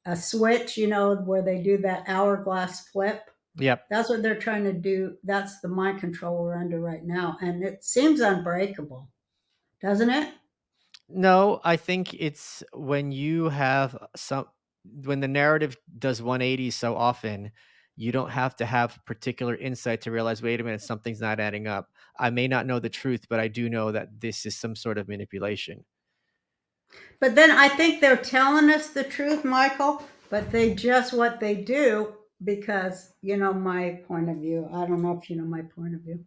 a switch, where they do that hourglass flip. Yep. That's what they're trying to do. That's the mind control we're under right now. And it seems unbreakable, doesn't it? No, I think it's when you have some when the narrative does 180 so often, you don't have to have particular insight to realize, wait a minute, something's not adding up. I may not know the truth, but I do know that this is some sort of manipulation. But then I think they're telling us the truth, Michael, but they just what they do because, my point of view. I don't know if you know my point of view.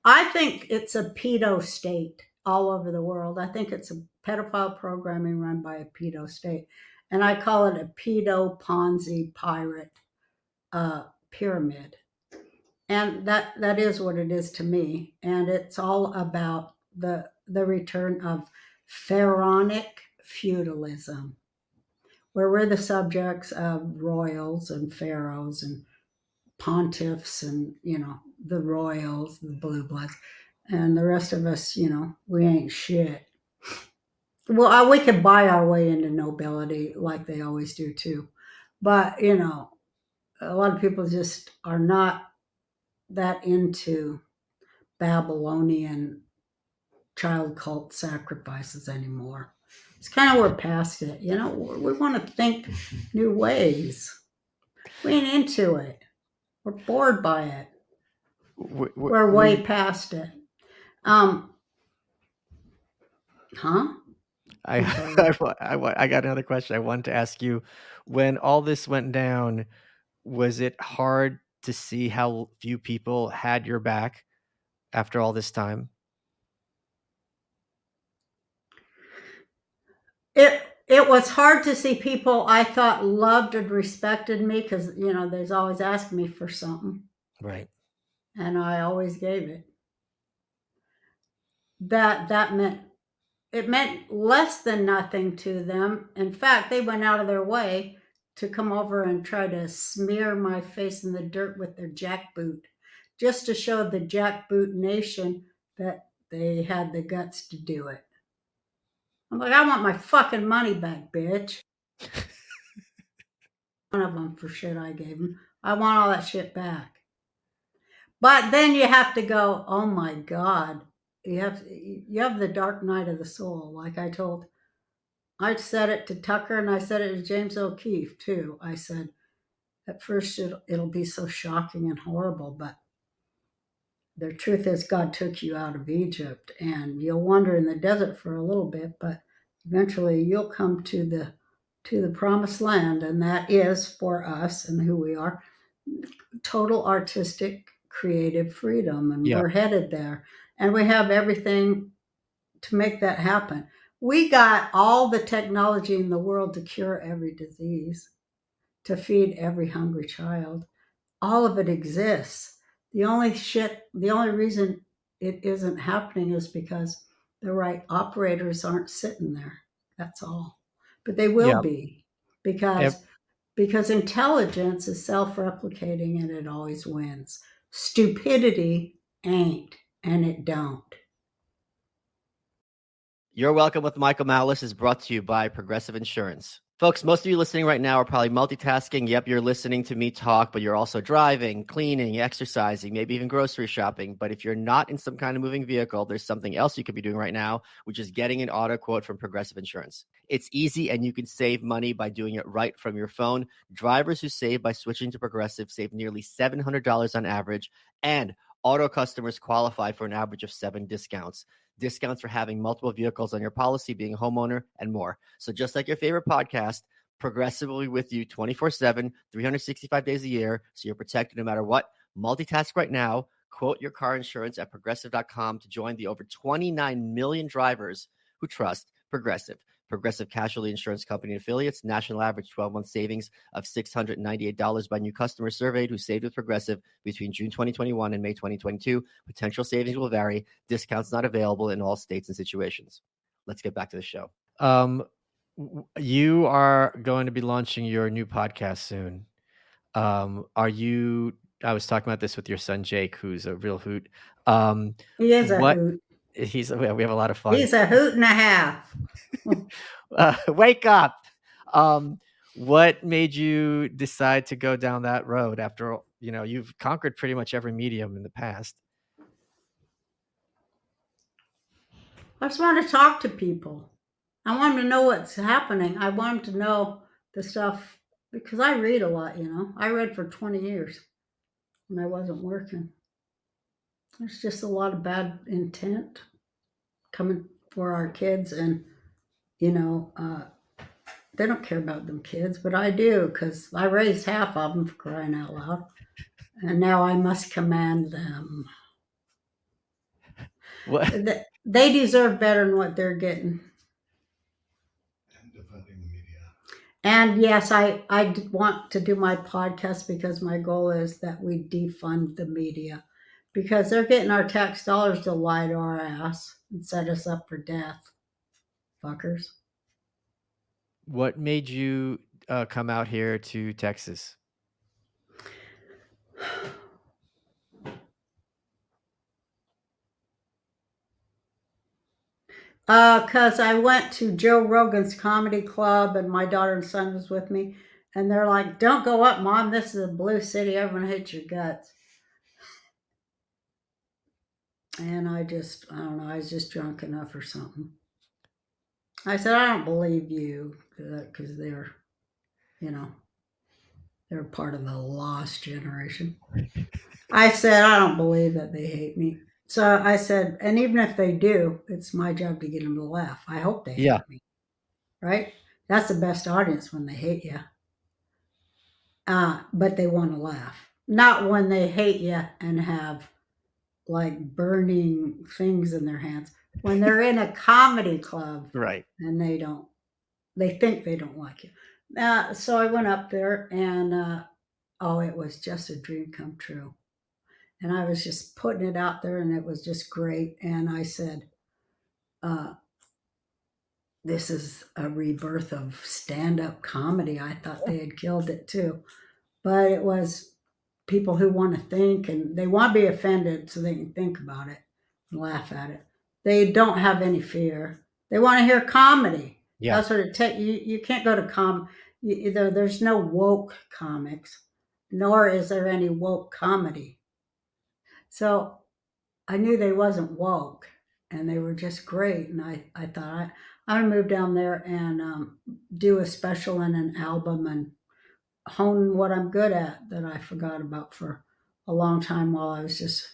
I think it's a pedo state all over the world. I think it's a pedophile programming run by a pedo state. And I call it a pedo Ponzi pirate pyramid. And that is what it is to me. And it's all about the return of pharaonic feudalism, where we're the subjects of royals and pharaohs and pontiffs and the royals, the blue bloods, and the rest of us, we ain't shit. Well, we could buy our way into nobility like they always do too, but a lot of people just are not that into Babylonian child cult sacrifices anymore. It's kind of we're past it. We want to think new ways. We ain't into it. We're bored by it. We're way We past it. Um, huh? I I'm sorry. I got another question I wanted to ask you. When all this went down, was it hard to see how few people had your back after all this time? It was hard to see people I thought loved and respected me because there's always asking me for something, Right. and I always gave it. That meant it meant less than nothing to them. In fact, they went out of their way to come over and try to smear my face in the dirt with their jackboot, just to show the jackboot nation that they had the guts to do it. I'm like, I want my fucking money back, bitch. One of them for shit I gave them. I want all that shit back. But then you have to go, oh my God. You have the dark night of the soul, like I said it to Tucker and I said it to James O'Keefe too. I said, at first it'll be so shocking and horrible, but the truth is God took you out of Egypt and you'll wander in the desert for a little bit, but eventually you'll come to the promised land, and that is for us and who we are, total artistic creative freedom, and Yeah. we're headed there. And we have everything to make that happen. We got all the technology in the world to cure every disease, to feed every hungry child. All of it exists. The only reason it isn't happening is because the right operators aren't sitting there. That's all. But they will Yeah. be because intelligence is self-replicating and it always wins. Stupidity ain't, and it don't. You're Welcome with Michael Malice is brought to you by Progressive Insurance. Folks, most of you listening right now are probably multitasking. Yep, you're listening to me talk, but you're also driving, cleaning, exercising, maybe even grocery shopping. But if you're not in some kind of moving vehicle, there's something else you could be doing right now, which is getting an auto quote from Progressive Insurance. It's easy and you can save money by doing it right from your phone. Drivers who save by switching to Progressive save nearly $700 on average, and auto customers qualify for an average of 7 discounts. Discounts for having multiple vehicles on your policy, being a homeowner, and more. So just like your favorite podcast, Progressive will be with you 24/7, 365 days a year, so you're protected no matter what. Multitask right now. Quote your car insurance at Progressive.com to join the over 29 million drivers who trust Progressive. Progressive Casualty Insurance Company and affiliates. National average 12-month savings of $698 by new customers surveyed who saved with Progressive between June 2021 and May 2022. Potential savings will vary. Discounts not available in all states and situations. Let's get back to the show. You are going to be launching your new podcast soon. Are you? I was talking about this with your son Jake, who's a real hoot. He is a What? hoot. We have a lot of fun. He's a hoot and a half. Wake up. What made you decide to go down that road after, you've conquered pretty much every medium in the past? I just want to talk to people. I want them to know what's happening. I want them to know the stuff because I read a lot, I read for 20 years when I wasn't working. There's just a lot of bad intent coming for our kids, and they don't care about them kids, but I do because I raised half of them, for crying out loud, and now I must command them. What? They deserve better than what they're getting. And defending the media. And yes, I want to do my podcast because my goal is that we defund the media because they're getting our tax dollars to lie to our ass and set us up for death. Fuckers. What made you come out here to Texas? Because I went to Joe Rogan's comedy club and my daughter and son was with me. And they're like, don't go up, Mom. This is a blue city. Everyone hates your guts. And I don't know. I was just drunk enough or something. I said, I don't believe you because they're part of the lost generation. I said, I don't believe that they hate me. So I said, and even if they do, it's my job to get them to laugh. I hope they hate me. Right? That's the best audience when they hate you. But they want to laugh. Not when they hate you and have like burning things in their hands. When they're in a comedy club. Right. And they think they don't like you. So I went up there and, it was just a dream come true. And I was just putting it out there and it was just great. And I said, this is a rebirth of stand-up comedy. I thought they had killed it too. But it was people who want to think and they want to be offended so they can think about it and laugh at it. They don't have any fear. They want to hear comedy. Yeah. That's what it takes. You can't go to there's no woke comics, nor is there any woke comedy. So I knew they wasn't woke and they were just great. And I thought I'm going to move down there and do a special and an album and hone what I'm good at that I forgot about for a long time while I was just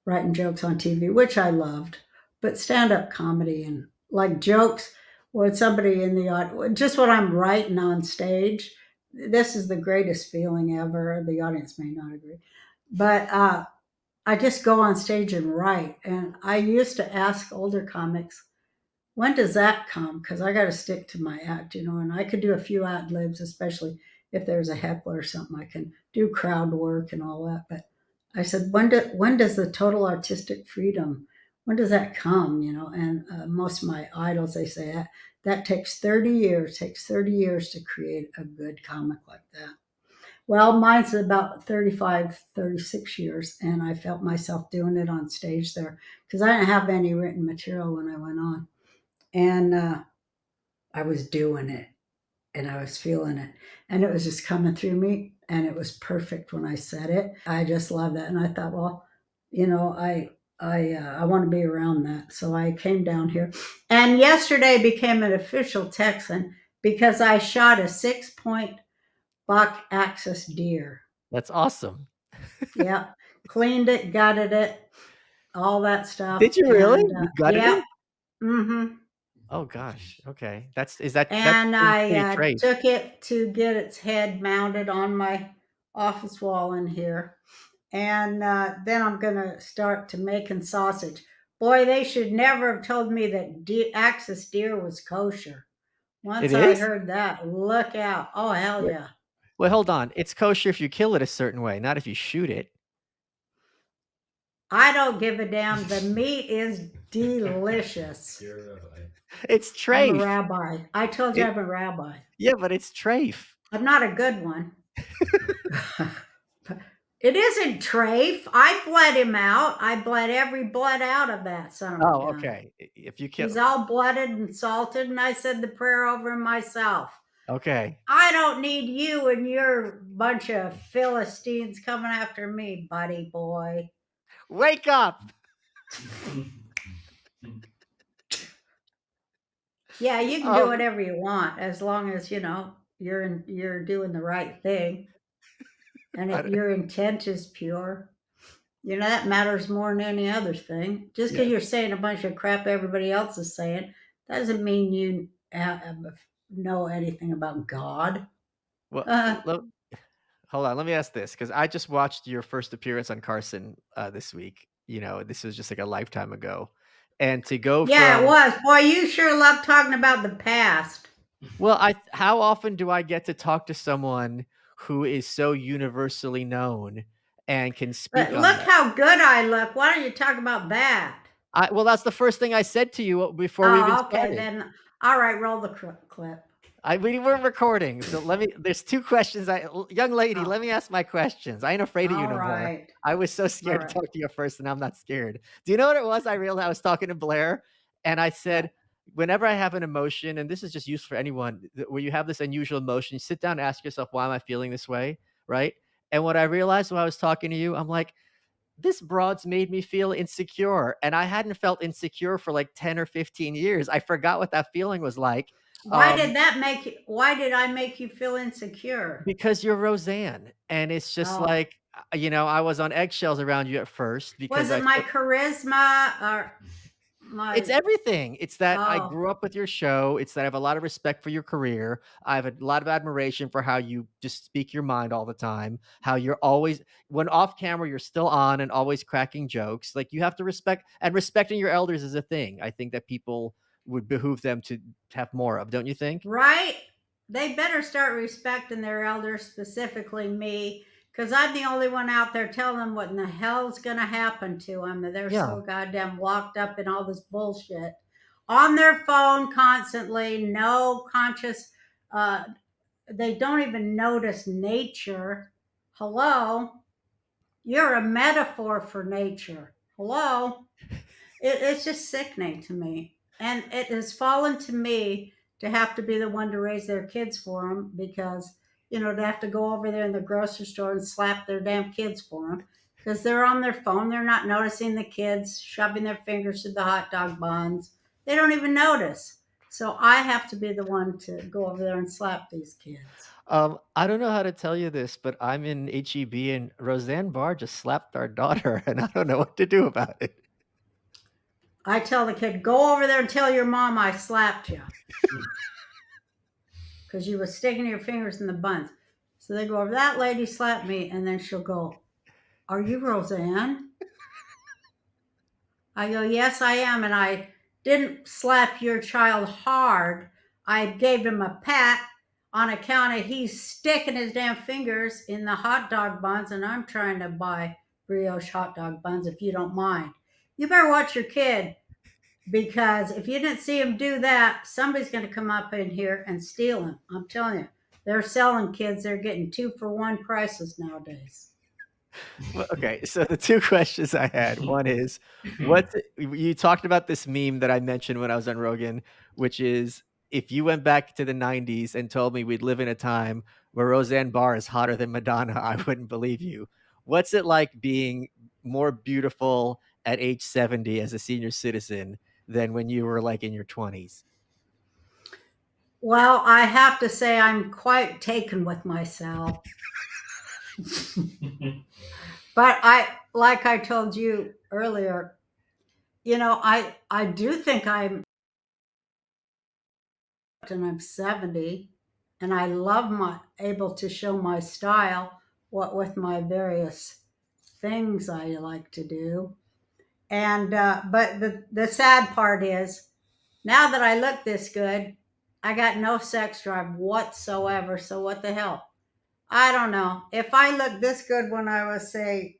writing jokes on TV, which I loved. But stand-up comedy and like jokes with somebody in the audience, just what I'm writing on stage, this is the greatest feeling ever. The audience may not agree. But I just go on stage and write. And I used to ask older comics, when does that come? Because I got to stick to my act, and I could do a few ad libs, especially if there's a heckler or something. I can do crowd work and all that. But I said, when does the total artistic freedom, when does that come? And most of my idols, they say that takes 30 years, takes 30 years to create a good comic like that. Well, mine's about 35, 36 years, and I felt myself doing it on stage there because I didn't have any written material when I went on. And I was doing it and I was feeling it. And it was just coming through me, and it was perfect when I said it. I just love that. And I thought, well, I want to be around that. So I came down here. And yesterday became an official Texan because I shot a 6 point buck axis deer. That's awesome. Yeah, cleaned it, gutted it, all that stuff, Did you really? and You gutted yeah, it? mm-hmm. Oh gosh. Okay. That And seems I pretty trace. took it to get its head mounted on my office wall in here, and then I'm gonna start to making sausage. Boy, they should never have told me that axis deer was kosher. It Once I is? heard that, look out! Oh hell Wait, yeah! wait, hold on. It's kosher if you kill it a certain way, not if you shoot it. I don't give a damn. The meat is delicious. You're right. It's I'm a trafe. rabbi. I told you It I'm a rabbi. Yeah, but it's trafe. I'm not a good one. It isn't Trafe. I bled him out. I bled every blood out of that son of a Oh, gun. okay. If you He's kill all blooded and salted, and I said the prayer over him myself. Okay. I don't need you and your bunch of Philistines coming after me, buddy boy. Wake up. Yeah, you can do Um, whatever you want as long as you're doing the right thing and I don't your intent is pure. That matters more than any other thing. Just because yeah. you're saying a bunch of crap everybody else is saying doesn't mean you know anything about God. Well, Uh, hold on, let me ask this, because I just watched your first appearance on Carson, this week. This was just, like, a lifetime ago, and to go yeah, it from was. Boy, you sure love talking about the past. well, I how often do I get to talk to someone who is so universally known and can speak But on look that? how good I look. Why don't you talk about that? Well, that's the first thing I said to you before we even Oh, okay, started. then. All right, roll the clip. We weren't recording, so there's 2 questions young lady, Oh, let me ask my questions. I ain't afraid of you all no more. right. I was so All scared to right. talk to you at first, and I'm not scared. Do you know what it was? I realized I was talking to Blair, and I said, What? whenever I have an emotion, and this is just used for anyone, where you have this unusual emotion, sit down and ask yourself, why am I feeling this way? Right? And what I realized while I was talking to you, I'm like, this broad's made me feel insecure, and I hadn't felt insecure for like 10 or 15 years. I forgot what that feeling was like. Um, Why did I make you feel insecure? Because you're Roseanne, and it's just Oh, like, I was on eggshells around you at first was because it I my feel charisma or it's my everything. It's that I oh, grew up with your show, it's that I have a lot of respect for your career, I have a lot of admiration for how you just speak your mind all the time, how you're always when off camera, you're still on and always cracking jokes, like, you have to respect and respecting your elders is a thing, I think that people would behoove them to have more of, don't you think? right? They better start respecting their elders, specifically me, because I'm the only one out there telling them what in the hell's going to happen to them. They're Yeah. so goddamn locked up in all this bullshit on their phone constantly, no conscious, uh, they don't even notice nature. Hello? You're a metaphor for nature. Hello? It's just sickening to me. And it has fallen to me to have to be the one to raise their kids for them because, to have to go over there in the grocery store and slap their damn kids for them because they're on their phone. They're not noticing the kids shoving their fingers through the hot dog buns. They don't even notice. So I have to be the one to go over there and slap these kids. I don't know how to tell you this, but I'm in HEB and Roseanne Barr just slapped our daughter, and I don't know what to do about it. I tell the kid, go over there and tell your mom I slapped you because you was sticking your fingers in the buns. So they go over, that lady slapped me, and then she'll go, are you Roseanne? I go, yes, I am, and I didn't slap your child hard. I gave him a pat on account of he's sticking his damn fingers in the hot dog buns, and I'm trying to buy brioche hot dog buns if you don't mind. You better watch your kid, because if you didn't see him do that, somebody's going to come up in here and steal him. I'm telling you, they're selling kids. They're getting 2-for-1 prices nowadays. Well, okay, so the 2 questions I had, one is, what you talked about this meme that I mentioned when I was on Rogan, which is, if you went back to the '90s and told me we'd live in a time where Roseanne Barr is hotter than Madonna, I wouldn't believe you. What's it like being more beautiful at age 70 as a senior citizen than when you were, like, in your 20s? Well, I have to say I'm quite taken with myself. But like I told you earlier, I do think I'm 70, and I love my able to show my style, what with my various things I like to do. And but the sad part is, now that I look this good, I got no sex drive whatsoever. So what the hell? I don't know. If I looked this good when I was, say,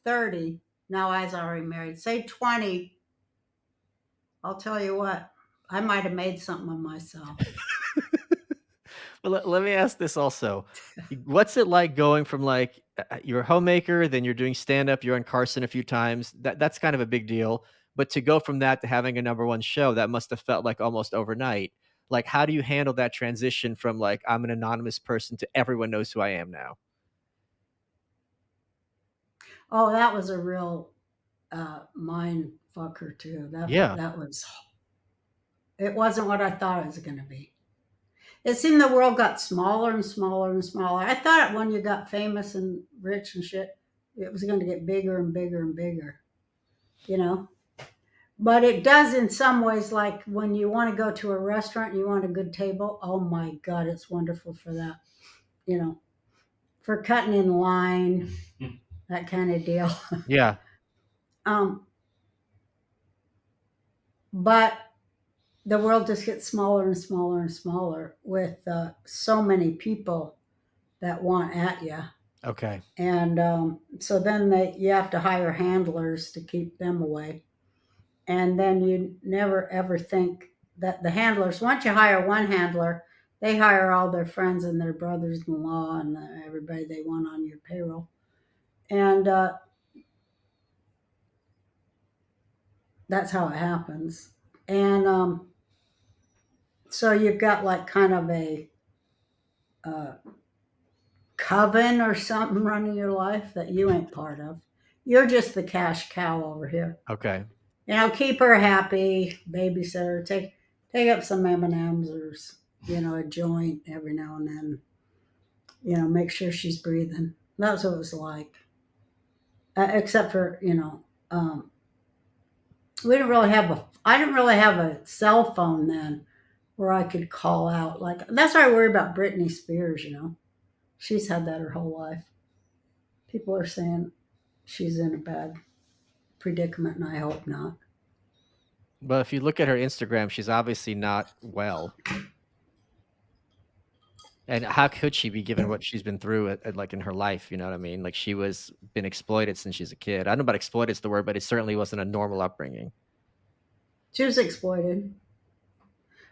30, now I was already married, say 20, I'll tell you what, I might have made something of myself. Well, let me ask this also. What's it like going from, like, you're a homemaker, then you're doing stand-up, you're on Carson a few times, that's kind of a big deal, but to go from that to having a #1 show, that must have felt like almost overnight. Like, how do you handle that transition from, like, I'm an anonymous person to everyone knows who I am now? Oh, that was a real mind fucker too. Yeah, That was, it wasn't what I thought it was going to be. It seemed the world got smaller and smaller and smaller. I thought when you got famous and rich and shit, it was going to get bigger and bigger and bigger, you know? But it does in some ways, like when you want to go to a restaurant and you want a good table. Oh my God, it's wonderful for that, you know, for cutting in line, that kind of deal. yeah, um, but the world just gets smaller and smaller and smaller with so many people that want at you. okay. And so then you have to hire handlers to keep them away. And then you never ever think that the handlers, once you hire one handler, they hire all their friends and their brothers-in-law and everybody they want on your payroll. And that's how it happens. And so you've got like kind of a uh, coven or something running your life that you ain't part of. You're just the cash cow over here. Okay. Keep her happy, babysit her, take up some M&Ms or a joint every now and then. Make sure she's breathing. That's what it was like. Except for we didn't really have a. I didn't really have a cell phone then, where I could call out. Like that's why I worry about Britney Spears. She's had that her whole life. People are saying she's in a bad predicament, and I hope not. Well, if you look at her Instagram, she's obviously not well. And how could she be given what she's been through like, in her life, you know what I mean? Like, she was been exploited since she's a kid. I don't know about exploited is the word, but it certainly wasn't a normal upbringing. She was exploited,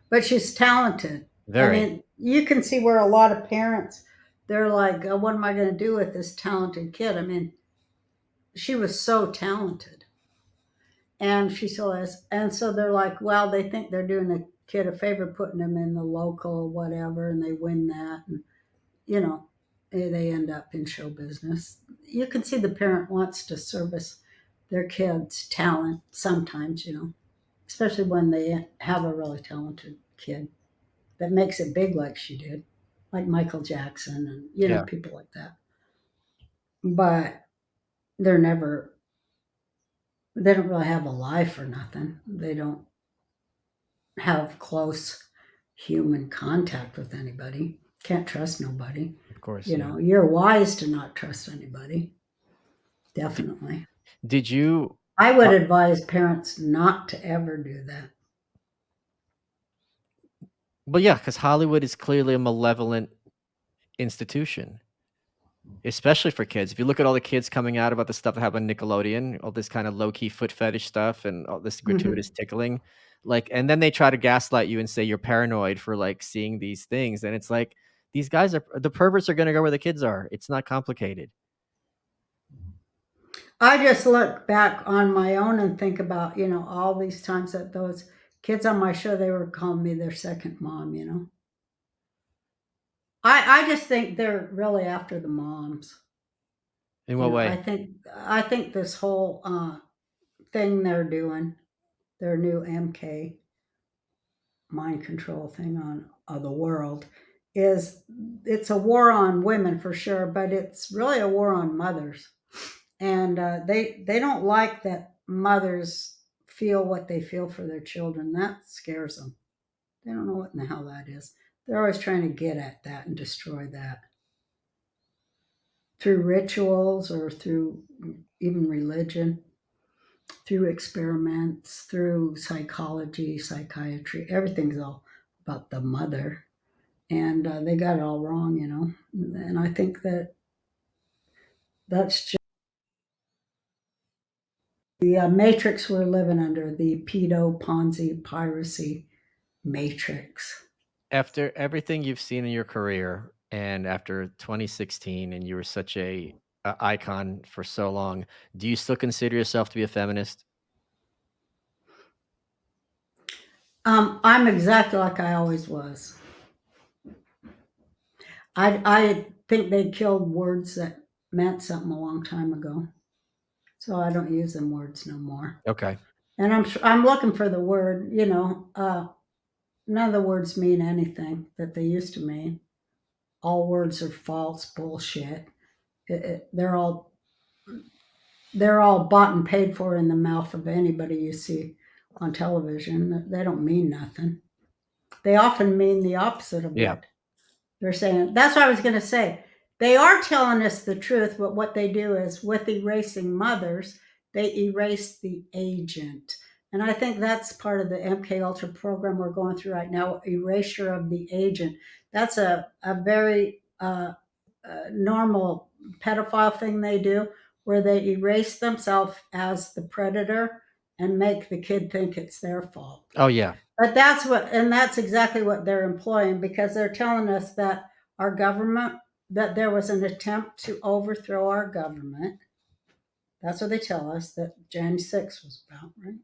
but she's talented. I Very. mean, you can see where a lot of parents, they're like, oh, what am I going to do with this talented kid? I mean, she was so talented, and she still is. And so they're like, well, they think they're doing the kid a favor putting him in the local whatever, and they win that. And, you know, they end up in show business. You can see the parent wants to service their kid's talent sometimes, especially when they have a really talented kid that makes it big like she did, like Michael Jackson and Yeah, people like that. But they're never they don't really have a life or nothing. They don't have close human contact with anybody. Can't trust nobody. of course, yeah. You're wise to not trust anybody. Definitely. Did you I would uh, advise parents not to ever do that. well, yeah, because Hollywood is clearly a malevolent institution. especially for kids. If you look at all the kids coming out about the stuff that happened on Nickelodeon, all this kind of low-key foot fetish stuff and all this gratuitous Mhm. tickling, like, and then they try to gaslight you and say you're paranoid for, like, seeing these things, and it's like, these guys are the perverts are gonna go where the kids are. It's not complicated. I just look back on my own and think about, all these times that those kids on my show, they were calling me their second mom. I just think they're really after the moms. In what I way? think this whole thing they're doing, their new MK mind control thing on the world, is it's a war on women for sure, but it's really a war on mothers, and they don't like that mothers feel what they feel for their children. That scares them. They don't know what in the hell that is. They're always trying to get at that and destroy that through rituals or through even religion, through experiments, through psychology, psychiatry. Everything's all about the mother. And they got it all wrong. And I think that's just the matrix we're living under, the pedo Ponzi piracy matrix. After everything you've seen in your career and after 2016 and you were such a icon for so long, do you still consider yourself to be a feminist? I'm exactly like I always was. I think they killed words that meant something a long time ago, so I don't use them words no more. Okay. And I'm looking for the word. None of the words mean anything that they used to mean. All words are false bullshit. They're all bought and paid for in the mouth of anybody you see on television. They don't mean nothing. They often mean the opposite of Yeah. what they're saying. That's what I was going to say. They are telling us the truth, but what they do is with erasing mothers, they erase the agent. And I think that's part of the MK Ultra program we're going through right now, erasure of the agent. That's a very normal pedophile thing they do, where they erase themselves as the predator and make the kid think it's their fault. Oh, yeah. But that's exactly what they're employing, because they're telling us that our government, that there was an attempt to overthrow our government. That's what they tell us that January 6th was about, right?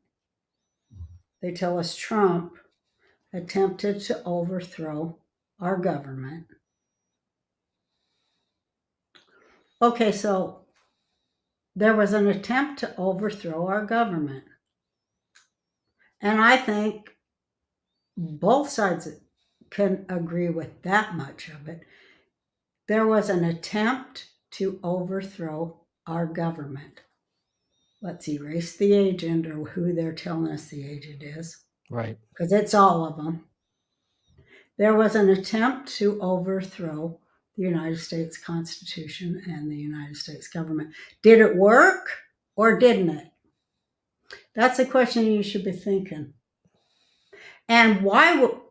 They tell us Trump attempted to overthrow our government. Okay, so there was an attempt to overthrow our government. And I think both sides can agree with that much of it. There was an attempt to overthrow our government. Let's erase the agent, or who they're telling us the agent is, Right. because it's all of them. There was an attempt to overthrow the United States Constitution and the United States government. Did it work or didn't it? That's a question you should be thinking. And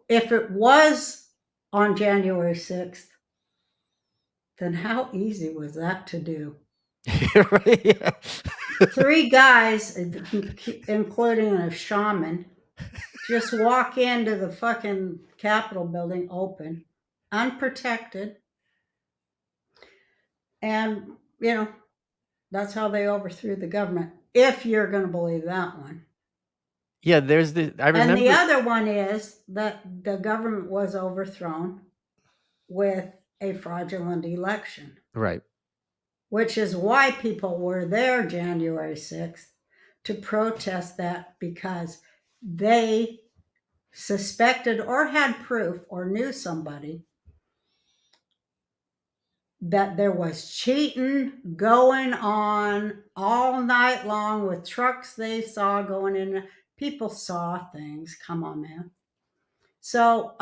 if it was on January 6th, then how easy was that to do? Right, yeah. 3 guys, including a shaman, just walk into the fucking Capitol building open, unprotected, and, that's how they overthrew the government, if you're going to believe that one. Yeah, I And the remember. other one is that the government was overthrown with a fraudulent election, Right. which is why people were there January 6th to protest that, because they suspected or had proof or knew somebody that there was cheating going on all night long with trucks they saw going in. People saw things. Come on, man. So,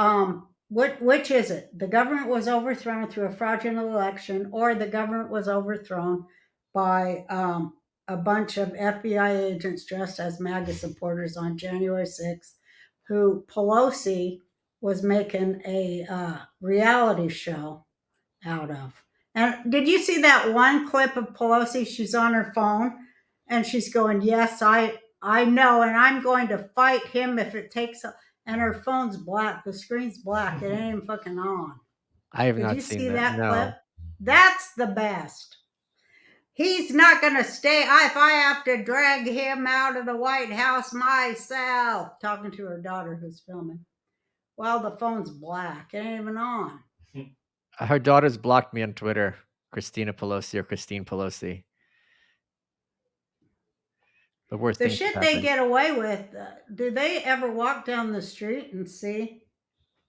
which is it? The government was overthrown through a fraudulent election, or the government was overthrown by a bunch of FBI agents dressed as MAGA supporters on January 6th, who Pelosi was making a reality show out of. And did you see that one clip of Pelosi? She's on her phone and she's going, "Yes, I know, and I'm going to fight him if it takes." And her phone's black. The screen's black. It ain't even fucking on. I have Did not you seen see that. that clip? No. That's the best. He's not going to stay. If I have to drag him out of the White House myself, talking to her daughter who's filming. Well, the phone's black. It ain't even on. Her daughter's blocked me on Twitter, Christina Pelosi or Christine Pelosi. The worst The things shit have they happened. get away with, do they ever walk down the street and see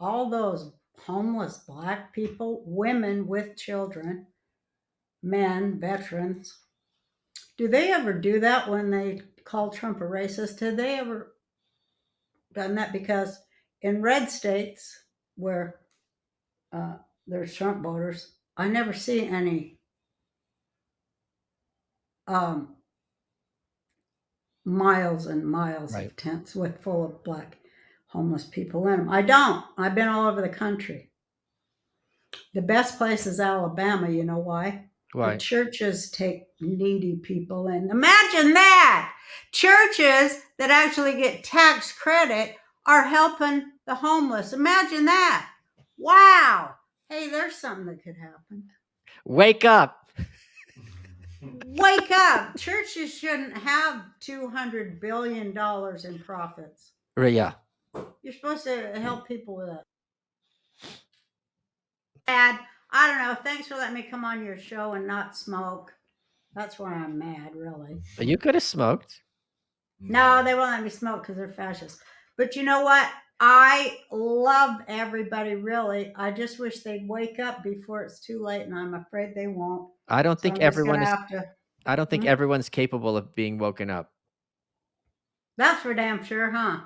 all those homeless black people, women with children, men, veterans? Do they ever do that when they call Trump a racist? Have they ever done that? Because in red states where there's Trump voters, I never see any miles and miles Right. of tents with full of black homeless people in them. I don't. I've been all over the country. The best place is Alabama. You know why? Why? The churches take needy people in. Imagine that. Churches that actually get tax credit are helping the homeless. Imagine that. Wow. Hey, there's something that could happen. Wake up. Wake up. Churches shouldn't have $200 billion in profits. Yeah. You're supposed to help people with that. Mad. I don't know. Thanks for letting me come on your show and not smoke. That's why I'm mad, really. You could have smoked. No, they won't let me smoke because they're fascist. But you know what? I love everybody, really. I just wish they'd wake up before it's too late, and I'm afraid they won't. I don't So think I'm just everyone gonna is. have to. I don't think everyone's capable of being woken up. That's for damn sure, huh?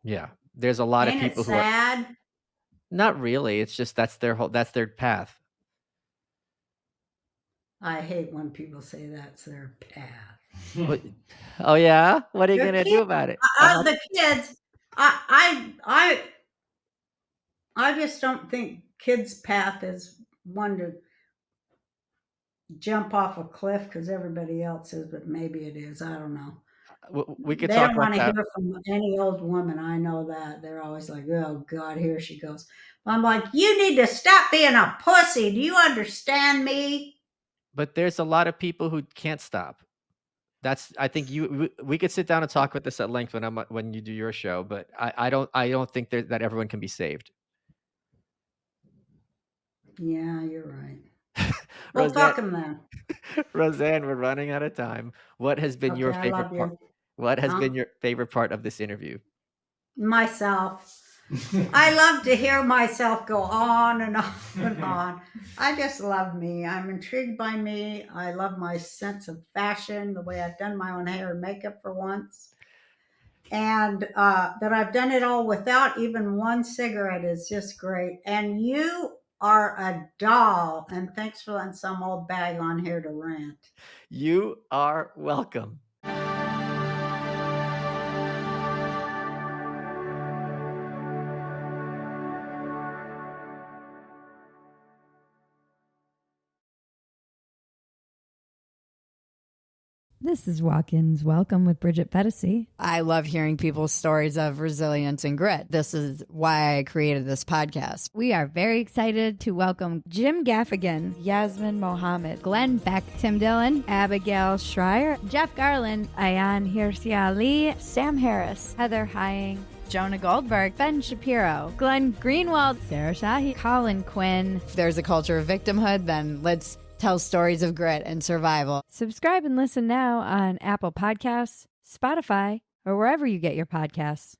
Yeah. There's a lot of Ain't it people who are sad? not really. It's just that's their path. I hate when people say that's their path. What- oh yeah? What are you The gonna do kids, about it? the kids. I just don't think kids' path is one to jump off a cliff because everybody else is, but maybe it is. I don't know. We could They talk don't about want to that. hear from any old woman. I know that. They're always like, "Oh God, here she goes." I'm like, "You need to stop being a pussy. Do you understand me?" But there's a lot of people who can't stop. I think we could sit down and talk about this at length when you do your show, but I don't think that everyone can be saved. Yeah, you're right. We'll Roseanne, fuck them then. Roseanne, we're running out of time. What has been your Okay, I favorite love part? you. What has Huh? been your favorite part of this interview? Myself. I love to hear myself go on and on and on. I just love me. I'm intrigued by me. I love my sense of fashion, the way I've done my own hair and makeup for once. And that I've done it all without even one cigarette is just great. And you are a doll. And thanks for letting some old bag on here to rant. You are welcome. This is Walk-Ins Welcome with Bridget Pedicy. I love hearing people's stories of resilience and grit. This is why I created this podcast. We are very excited to welcome Jim Gaffigan, Yasmin Mohammed, Glenn Beck, Tim Dillon, Abigail Schreier, Jeff Garland, Ayan Hirsi Ali, Sam Harris, Heather Hying, Jonah Goldberg, Ben Shapiro, Glenn Greenwald, Sarah Shahi, Colin Quinn. If there's a culture of victimhood, then let's tell stories of grit and survival. Subscribe and listen now on Apple Podcasts, Spotify, or wherever you get your podcasts.